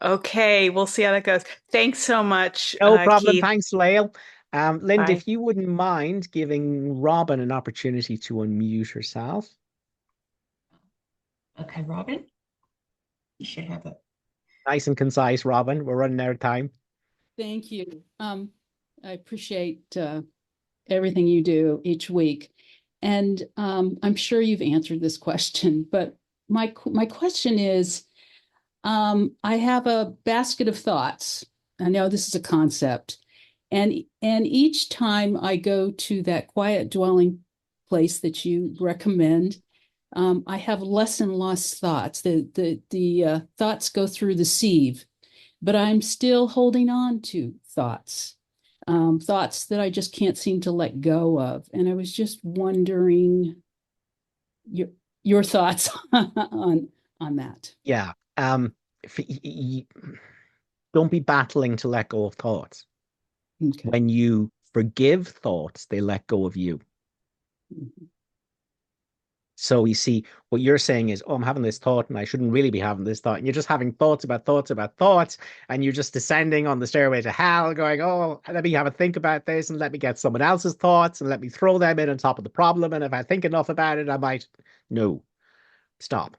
okay, we'll see how that goes. Thanks so much, No problem. Keith. Thanks, Lael. Linda, Bye. if you wouldn't mind giving Robin an opportunity to unmute herself. Okay, Robin. You should have it. Nice and concise, Robin. We're running out of time. Thank you. I appreciate everything you do each week. And I'm sure you've answered this question, but my question is, I have a basket of thoughts. I know this is a concept. And each time I go to that quiet dwelling place that you recommend, I have less and less thoughts. The thoughts go through the sieve, but I'm still holding on to thoughts, thoughts that I just can't seem to let go of. And I was just wondering your thoughts on that. Yeah. Don't be battling to let go of thoughts. Okay. When you forgive thoughts, they let go of you. Mhm. So you see, what you're saying is, oh, I'm having this thought and I shouldn't really be having this thought. And you're just having thoughts about thoughts about thoughts. And you're just descending on the stairway to hell going, oh, let me have a think about this and let me get someone else's thoughts and let me throw them in on top of the problem. And if I think enough about it, I might. No, stop.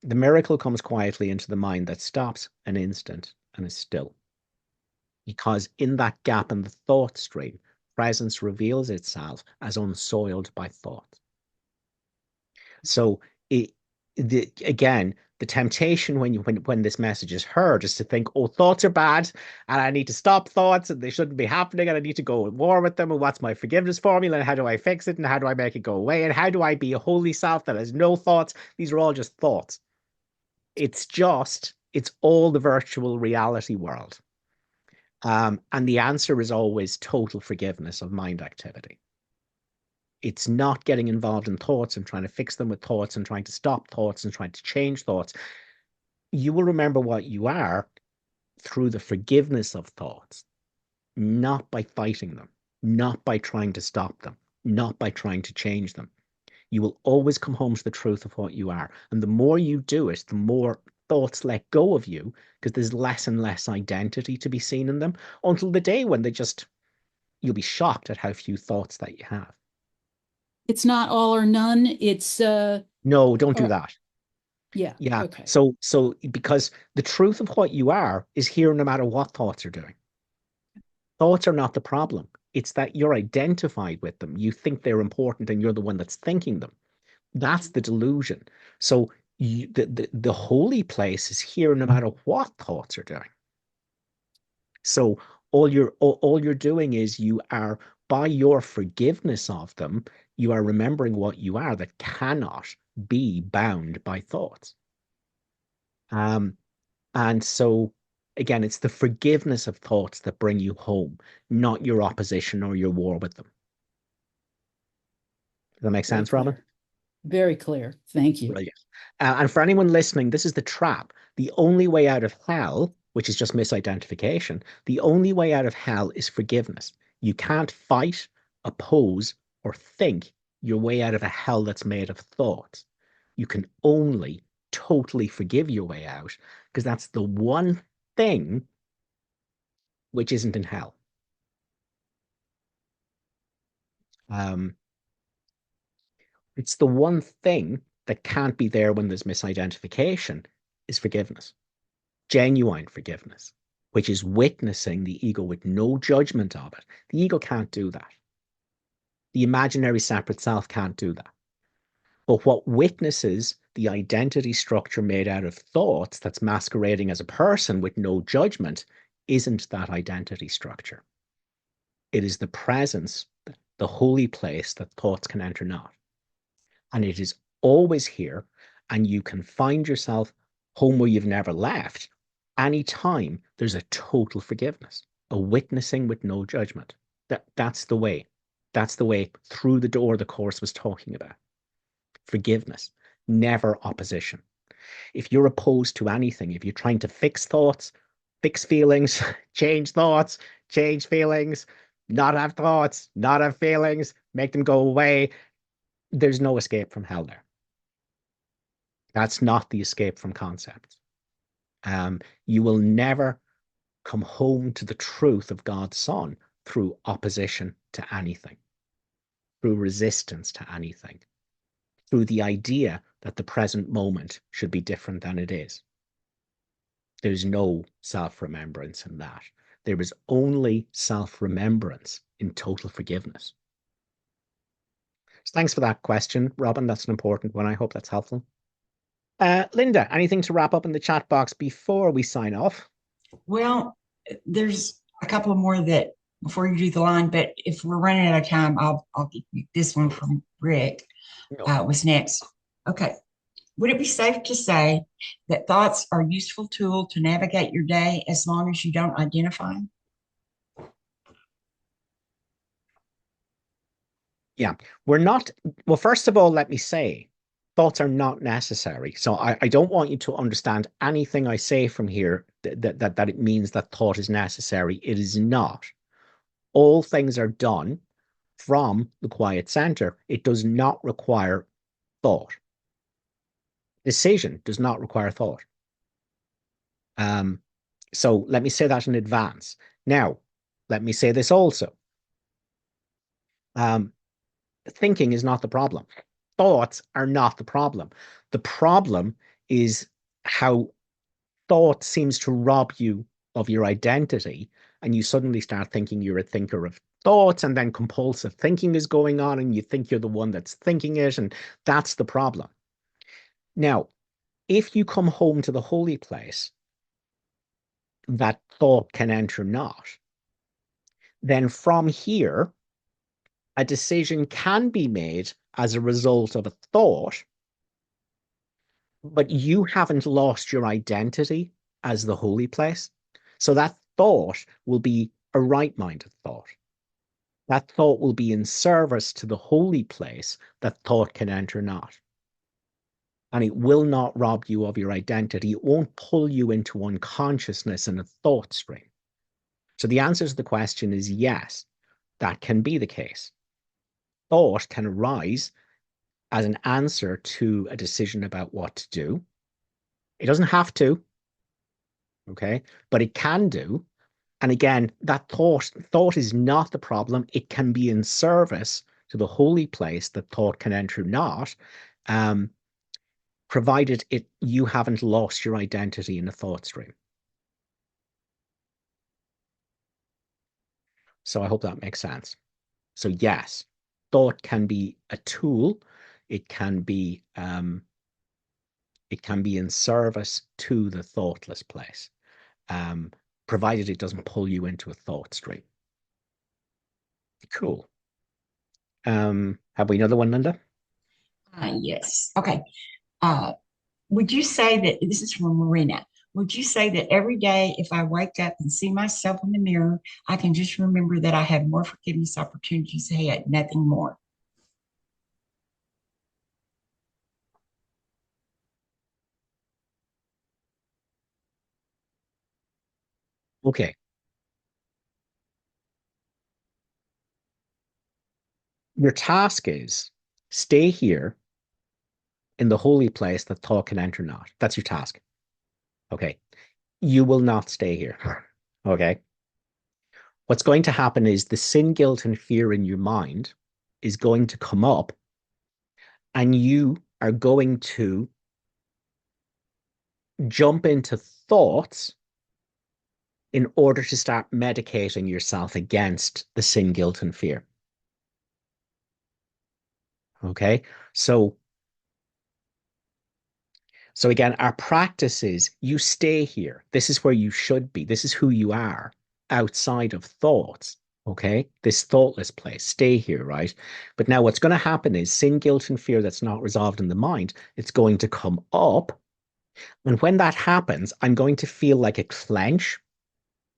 The miracle comes quietly into the mind that stops an instant and is still. Because in that gap in the thought stream, presence reveals itself as unsoiled by thought. So again, the temptation when this message is heard is to think, oh, thoughts are bad, and I need to stop thoughts, and they shouldn't be happening, and I need to go at war with them. And what's my forgiveness formula? And how do I fix it? And how do I make it go away? And how do I be a holy self that has no thoughts? These are all just thoughts. It's all the virtual reality world. And the answer is always total forgiveness of mind activity. It's not getting involved in thoughts and trying to fix them with thoughts and trying to stop thoughts and trying to change thoughts. You will remember what you are through the forgiveness of thoughts, not by fighting them, not by trying to stop them, not by trying to change them. You will always come home to the truth of what you are. And the more you do it, the more thoughts let go of you, because there's less and less identity to be seen in them, until the day when you'll be shocked at how few thoughts that you have. It's not all or none. It's no, don't do that. Yeah. Yeah. Okay. So because the truth of what you are is here no matter what thoughts are doing. Thoughts are not the problem. It's that you're identified with them. You think they're important and you're the one that's thinking them. That's the delusion. So the holy place is here no matter what thoughts are doing. So all you're doing is you are, by your forgiveness of them, you are remembering what you are that cannot be bound by thoughts. And so again, it's the forgiveness of thoughts that bring you home, not your opposition or your war with them. Does that make Very sense, Robin? clear. Very clear. Thank you. Brilliant. And for anyone listening, this is the trap. The only way out of hell, which is just misidentification, the only way out of hell is forgiveness. You can't fight, oppose, or think your way out of a hell that's made of thoughts. You can only totally forgive your way out, because that's the one thing which isn't in hell. It's the one thing that can't be there when there's misidentification is forgiveness. Genuine forgiveness, which is witnessing the ego with no judgment of it. The ego can't do that. The imaginary separate self can't do that. But what witnesses the identity structure made out of thoughts that's masquerading as a person with no judgment isn't that identity structure. It is the presence, the holy place that thoughts can enter not. And it is always here, and you can find yourself home where you've never left anytime there's a total forgiveness, a witnessing with no judgment. That's the way. That's the way through the door the Course was talking about. Forgiveness, never opposition. If you're opposed to anything, if you're trying to fix thoughts, fix feelings, change thoughts, change feelings, not have thoughts, not have feelings, make them go away, there's no escape from hell there. That's not the escape from concepts. You will never come home to the truth of God's Son through opposition to anything, through resistance to anything, through the idea that the present moment should be different than it is. There's no self-remembrance in that. There is only self-remembrance in total forgiveness. So thanks for that question, Robin. That's an important one. I hope that's helpful. Linda, anything to wrap up in the chat box before we sign off? Well, there's a couple more that before you do the line, but if we're running out of time, I'll give you this one from Rick. Was next. Okay. Would it be safe to say that thoughts are a useful tool to navigate your day as long as you don't identify them? Yeah, we're not. Well, first of all, let me say thoughts are not necessary. So I don't want you to understand anything I say from here that it means that thought is necessary. It is not. All things are done from the quiet center. It does not require thought. Decision does not require thought. So let me say that in advance. Now, let me say this also. Thinking is not the problem. Thoughts are not the problem. The problem is how thought seems to rob you of your identity, and you suddenly start thinking you're a thinker of thoughts, and then compulsive thinking is going on, and you think you're the one that's thinking it, and that's the problem. Now, if you come home to the holy place, that thought can enter not, then from here, a decision can be made as a result of a thought, but you haven't lost your identity as the holy place. So that thought will be a right-minded thought. That thought will be in service to the holy place that thought can enter not. And it will not rob you of your identity. It won't pull you into unconsciousness and a thought stream. So the answer to the question is yes, that can be the case. Thought can arise as an answer to a decision about what to do. It doesn't have to, okay, but it can do. And again, that thought is not the problem. It can be in service to the holy place that thought can enter not, provided you haven't lost your identity in a thought stream. So I hope that makes sense. So yes, thought can be a tool. It can be in service to the thoughtless place, provided it doesn't pull you into a thought stream. Cool. Have we another one, Linda? Yes. Okay. Would you say that this is from Marina? Would you say that every day, if I wake up and see myself in the mirror, I can just remember that I have more forgiveness opportunities ahead, nothing more? Okay. Your task is stay here in the holy place that thought can enter not. That's your task. Okay. You will not stay here. Okay. What's going to happen is the sin, guilt, and fear in your mind is going to come up, and you are going to jump into thoughts in order to start medicating yourself against the sin, guilt, and fear. Okay. So again, our practice is you stay here. This is where you should be. This is who you are outside of thoughts. Okay. This thoughtless place. Stay here, right? But now what's going to happen is sin, guilt, and fear that's not resolved in the mind, it's going to come up. And when that happens, I'm going to feel like a clench,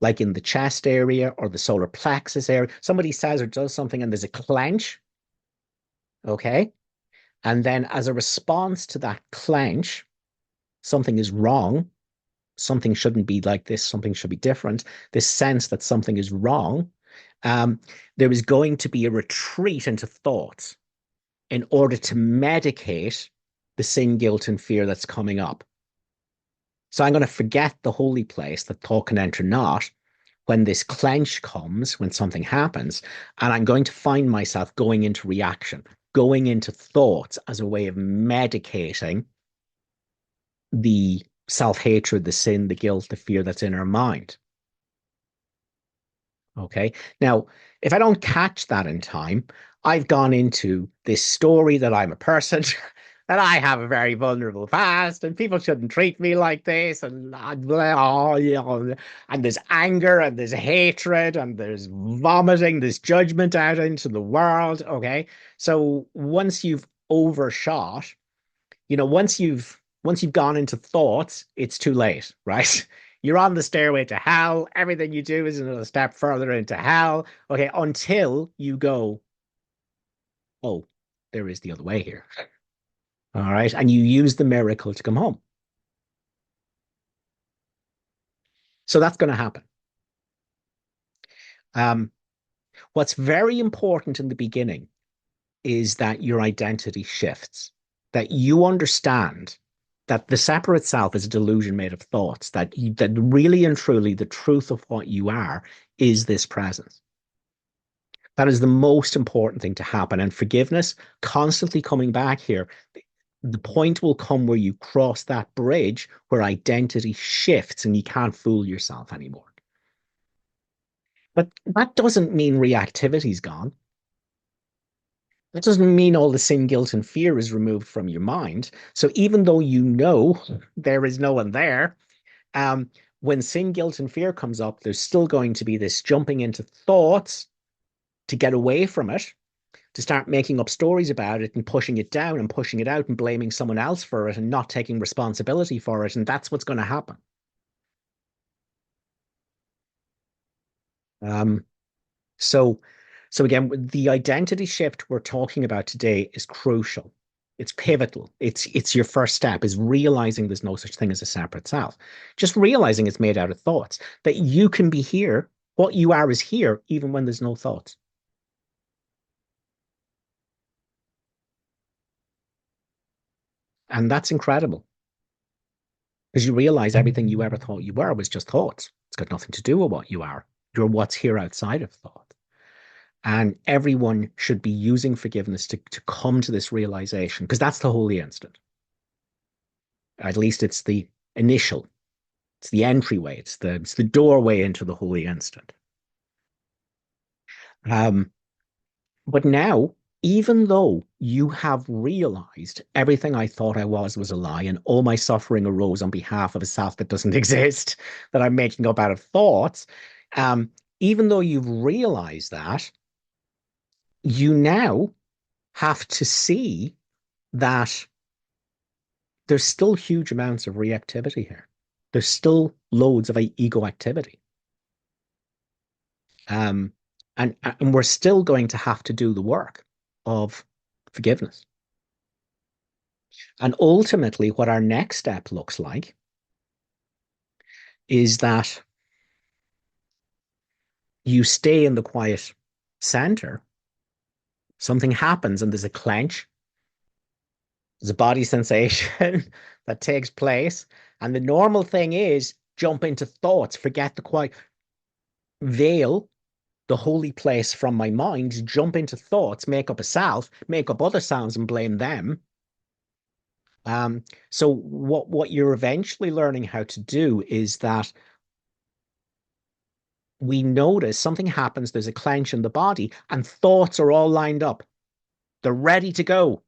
like in the chest area or the solar plexus area. Somebody says or does something and there's a clench. Okay. And then as a response to that clench, something is wrong. Something shouldn't be like this. Something should be different. This sense that something is wrong. There is going to be a retreat into thoughts in order to medicate the sin, guilt, and fear that's coming up. So I'm going to forget the holy place that thought can enter not when this clench comes, when something happens, and I'm going to find myself going into reaction, going into thoughts as a way of medicating the self-hatred, the sin, the guilt, the fear that's in our mind. Okay. Now, if I don't catch that in time, I've gone into this story that I'm a person, that I have a very vulnerable past, and people shouldn't treat me like this, and oh, and there's anger, and there's hatred, and there's vomiting, there's judgment out into the world. Okay. So once you've overshot, once you've gone into thoughts, it's too late, right? You're on the stairway to hell. Everything you do is another step further into hell. Okay, until you go, oh, there is the other way here. All right. And you use the miracle to come home. So that's going to happen. What's very important in the beginning is that your identity shifts, that you understand that the separate self is a delusion made of thoughts, that really and truly the truth of what you are is this presence. That is the most important thing to happen. And forgiveness, constantly coming back here, the point will come where you cross that bridge where identity shifts and you can't fool yourself anymore. But that doesn't mean reactivity's gone. That doesn't mean all the sin, guilt, and fear is removed from your mind. So even though you know there is no one there, when sin, guilt, and fear comes up, there's still going to be this jumping into thoughts to get away from it, to start making up stories about it and pushing it down and pushing it out and blaming someone else for it and not taking responsibility for it. And that's what's going to happen. So again, the identity shift we're talking about today is crucial. It's pivotal. It's your first step, is realizing there's no such thing as a separate self. Just realizing it's made out of thoughts, that you can be here. What you are is here, even when there's no thoughts. And that's incredible. Because you realize everything you ever thought you were was just thoughts. It's got nothing to do with what you are. You're what's here outside of thought. And everyone should be using forgiveness to come to this realization, because that's the holy instant. At least it's the initial, it's the entryway, it's the doorway into the holy instant. But now, even though you have realized everything I thought I was a lie, and all my suffering arose on behalf of a self that doesn't exist, that I'm making up out of thoughts, even though you've realized that, you now have to see that there's still huge amounts of reactivity here. There's still loads of ego activity. And we're still going to have to do the work of forgiveness. And ultimately, what our next step looks like is that you stay in the quiet center. Something happens and there's a clench. There's a body sensation that takes place. And the normal thing is jump into thoughts, forget the quiet, veil the holy place from my mind, jump into thoughts, make up a self, make up other sounds and blame them. So what you're eventually learning how to do is that we notice something happens, there's a clench in the body, and thoughts are all lined up. They're ready to go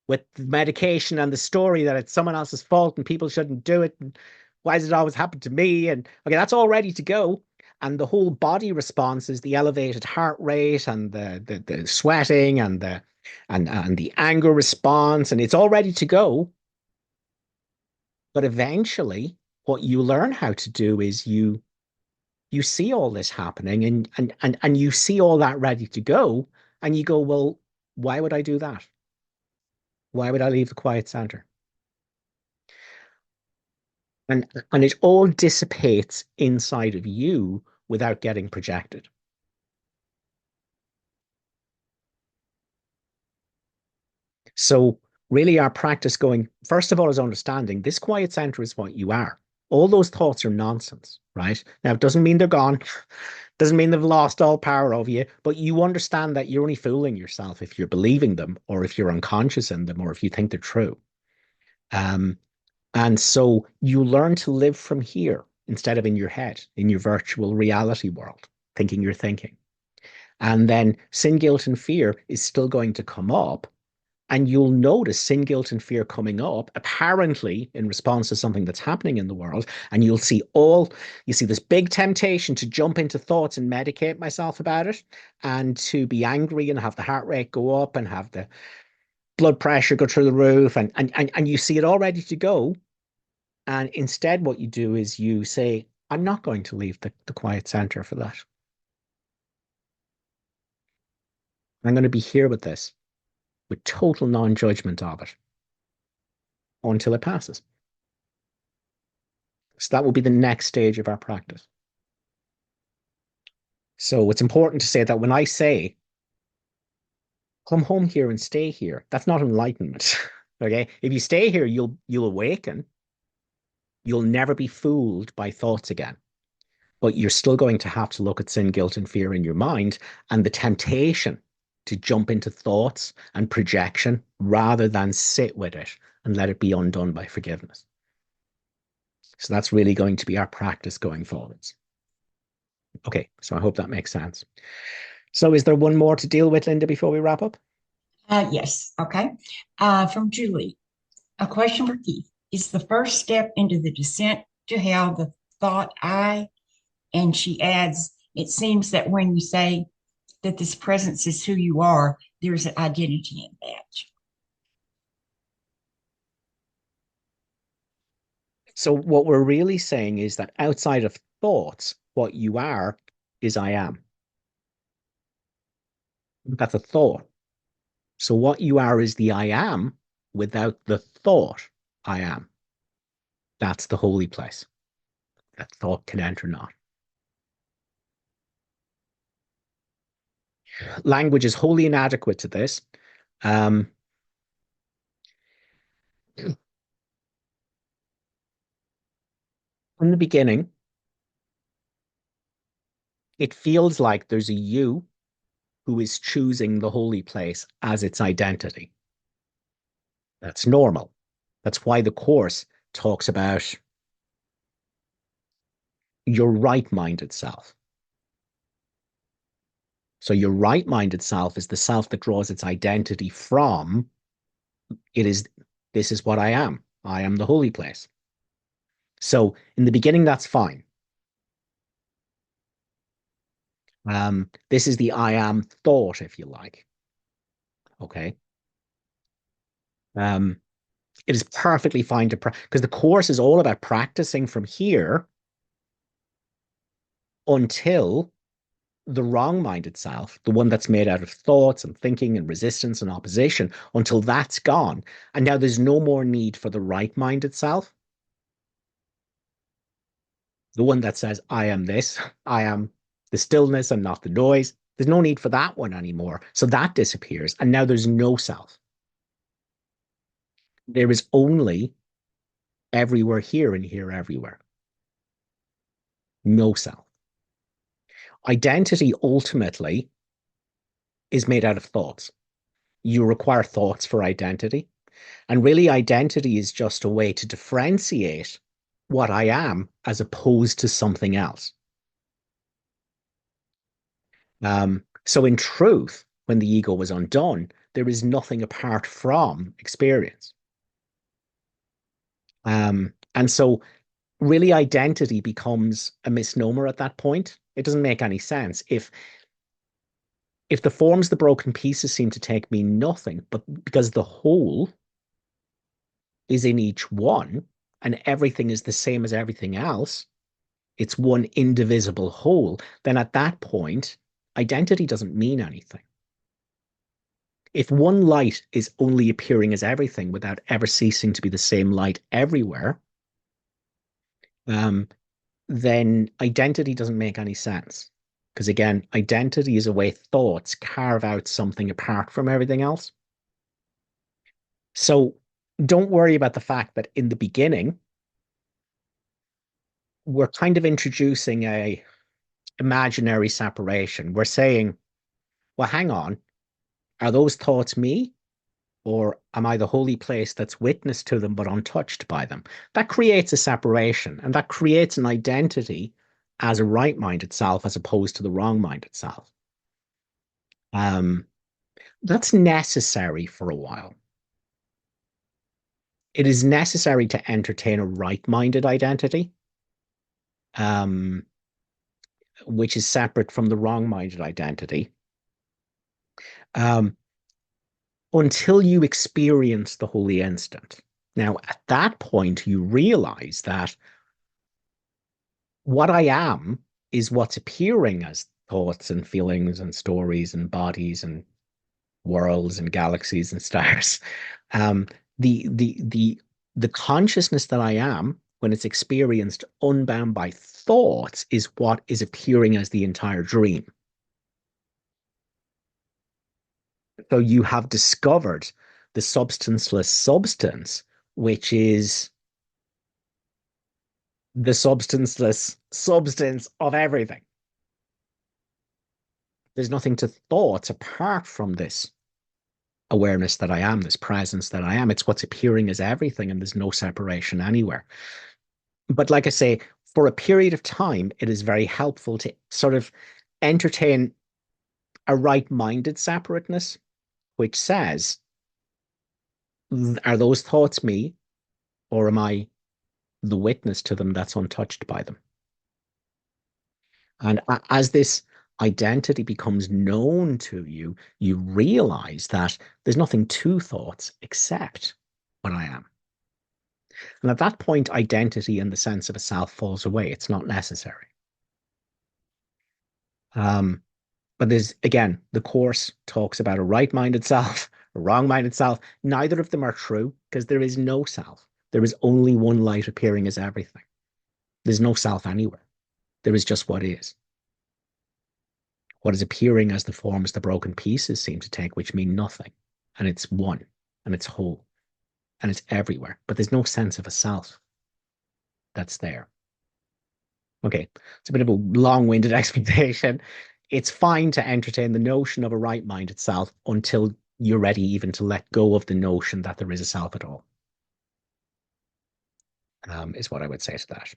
with the medication and the story that it's someone else's fault and people shouldn't do it. And why does it always happen to me? And okay, that's all ready to go. And the whole body response is the elevated heart rate and the sweating and the anger response, and it's all ready to go. But eventually, what you learn how to do is you see all this happening and you see all that ready to go, and you go, well, why would I do that? Why would I leave the quiet center? And it all dissipates inside of you without getting projected. So really our practice going, first of all, is understanding this quiet center is what you are. All those thoughts are nonsense, right? Now, it doesn't mean they're gone. Doesn't mean they've lost all power over you, but you understand that you're only fooling yourself if you're believing them, or if you're unconscious in them, or if you think they're true. And so you learn to live from here instead of in your head, in your virtual reality world, thinking you're thinking. And then sin, guilt, and fear is still going to come up. And you'll notice sin, guilt, and fear coming up, apparently in response to something that's happening in the world. And you see this big temptation to jump into thoughts and medicate myself about it, and to be angry and have the heart rate go up and have the blood pressure go through the roof. And you see it all ready to go. And instead, what you do is you say, I'm not going to leave the quiet center for that. I'm going to be here with this, with total non-judgment of it until it passes. So that will be the next stage of our practice. So it's important to say that when I say, come home here and stay here, that's not enlightenment. Okay? If you stay here, you'll awaken. You'll never be fooled by thoughts again. But you're still going to have to look at sin, guilt, and fear in your mind, and the temptation to jump into thoughts and projection rather than sit with it and let it be undone by forgiveness. So that's really going to be our practice going forwards. Okay, so I hope that makes sense. So is there one more to deal with, Linda, before we wrap up? Yes, okay. From Julie, a question for Keith. Is the first step into the descent to hell the thought I? And she adds, it seems that when you say that this presence is who you are, there's an identity in that. So what we're really saying is that outside of thoughts, what you are is I am. That's a thought. So what you are is the I am without the thought I am. That's the holy place. That thought can enter not. Language is wholly inadequate to this. In the beginning, it feels like there's a you who is choosing the holy place as its identity. That's normal. That's why the Course talks about your right-minded self. So your right-minded self is the self that draws its identity from, this is what I am. I am the holy place. So in the beginning, that's fine. This is the I am thought, if you like. Okay. It is perfectly fine to because the Course is all about practicing from here until the wrong-minded self, the one that's made out of thoughts and thinking and resistance and opposition, until that's gone. And now there's no more need for the right-minded self. The one that says, I am this, I am the stillness and not the noise. There's no need for that one anymore. So that disappears. And now there's no self. There is only everywhere here and here everywhere. No self. Identity ultimately is made out of thoughts. You require thoughts for identity. And really, identity is just a way to differentiate what I am as opposed to something else. So in truth, when the ego was undone, there is nothing apart from experience. And so really identity becomes a misnomer at that point. It doesn't make any sense. If the forms, the broken pieces seem to take me nothing, but because the whole is in each one and everything is the same as everything else, it's one indivisible whole, then at that point, identity doesn't mean anything. If one light is only appearing as everything without ever ceasing to be the same light everywhere, then identity doesn't make any sense. Because again, identity is a way thoughts carve out something apart from everything else. So don't worry about the fact that in the beginning, we're kind of introducing a imaginary separation. We're saying, well, hang on, are those thoughts me? Or am I the holy place that's witness to them but untouched by them? That creates a separation, and that creates an identity as a right-minded self as opposed to the wrong-minded self. That's necessary for a while. It is necessary to entertain a right-minded identity, which is separate from the wrong-minded identity, until you experience the holy instant. Now, at that point, you realize that what I am is what's appearing as thoughts and feelings and stories and bodies and worlds and galaxies and stars. The consciousness that I am, when it's experienced unbound by thoughts, is what is appearing as the entire dream. So you have discovered the substanceless substance, which is the substanceless substance of everything. There's nothing to thoughts apart from this awareness that I am, this presence that I am. It's what's appearing as everything, and there's no separation anywhere. But like I say, for a period of time, it is very helpful to sort of entertain a right-minded separateness, which says, are those thoughts me, or am I the witness to them that's untouched by them? And as this identity becomes known to you, you realize that there's nothing to thoughts except what I am. And at that point, identity in the sense of a self falls away. It's not necessary. But there's, again, the Course talks about a right-minded self, a wrong-minded self. Neither of them are true, because there is no self. There is only one light appearing as everything. There's no self anywhere. There is just what is. What is appearing as the forms the broken pieces seem to take, which mean nothing. And it's one, and it's whole, and it's everywhere. But there's no sense of a self that's there. Okay, it's a bit of a long-winded explanation. It's fine to entertain the notion of a right-minded self until you're ready even to let go of the notion that there is a self at all, is what I would say to that.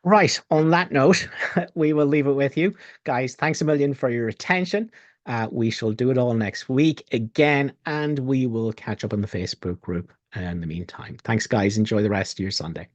Right, on that note, we will leave it with you. Guys, thanks a million for your attention. We shall do it all next week again, and we will catch up on the Facebook group in the meantime. Thanks, guys. Enjoy the rest of your Sunday.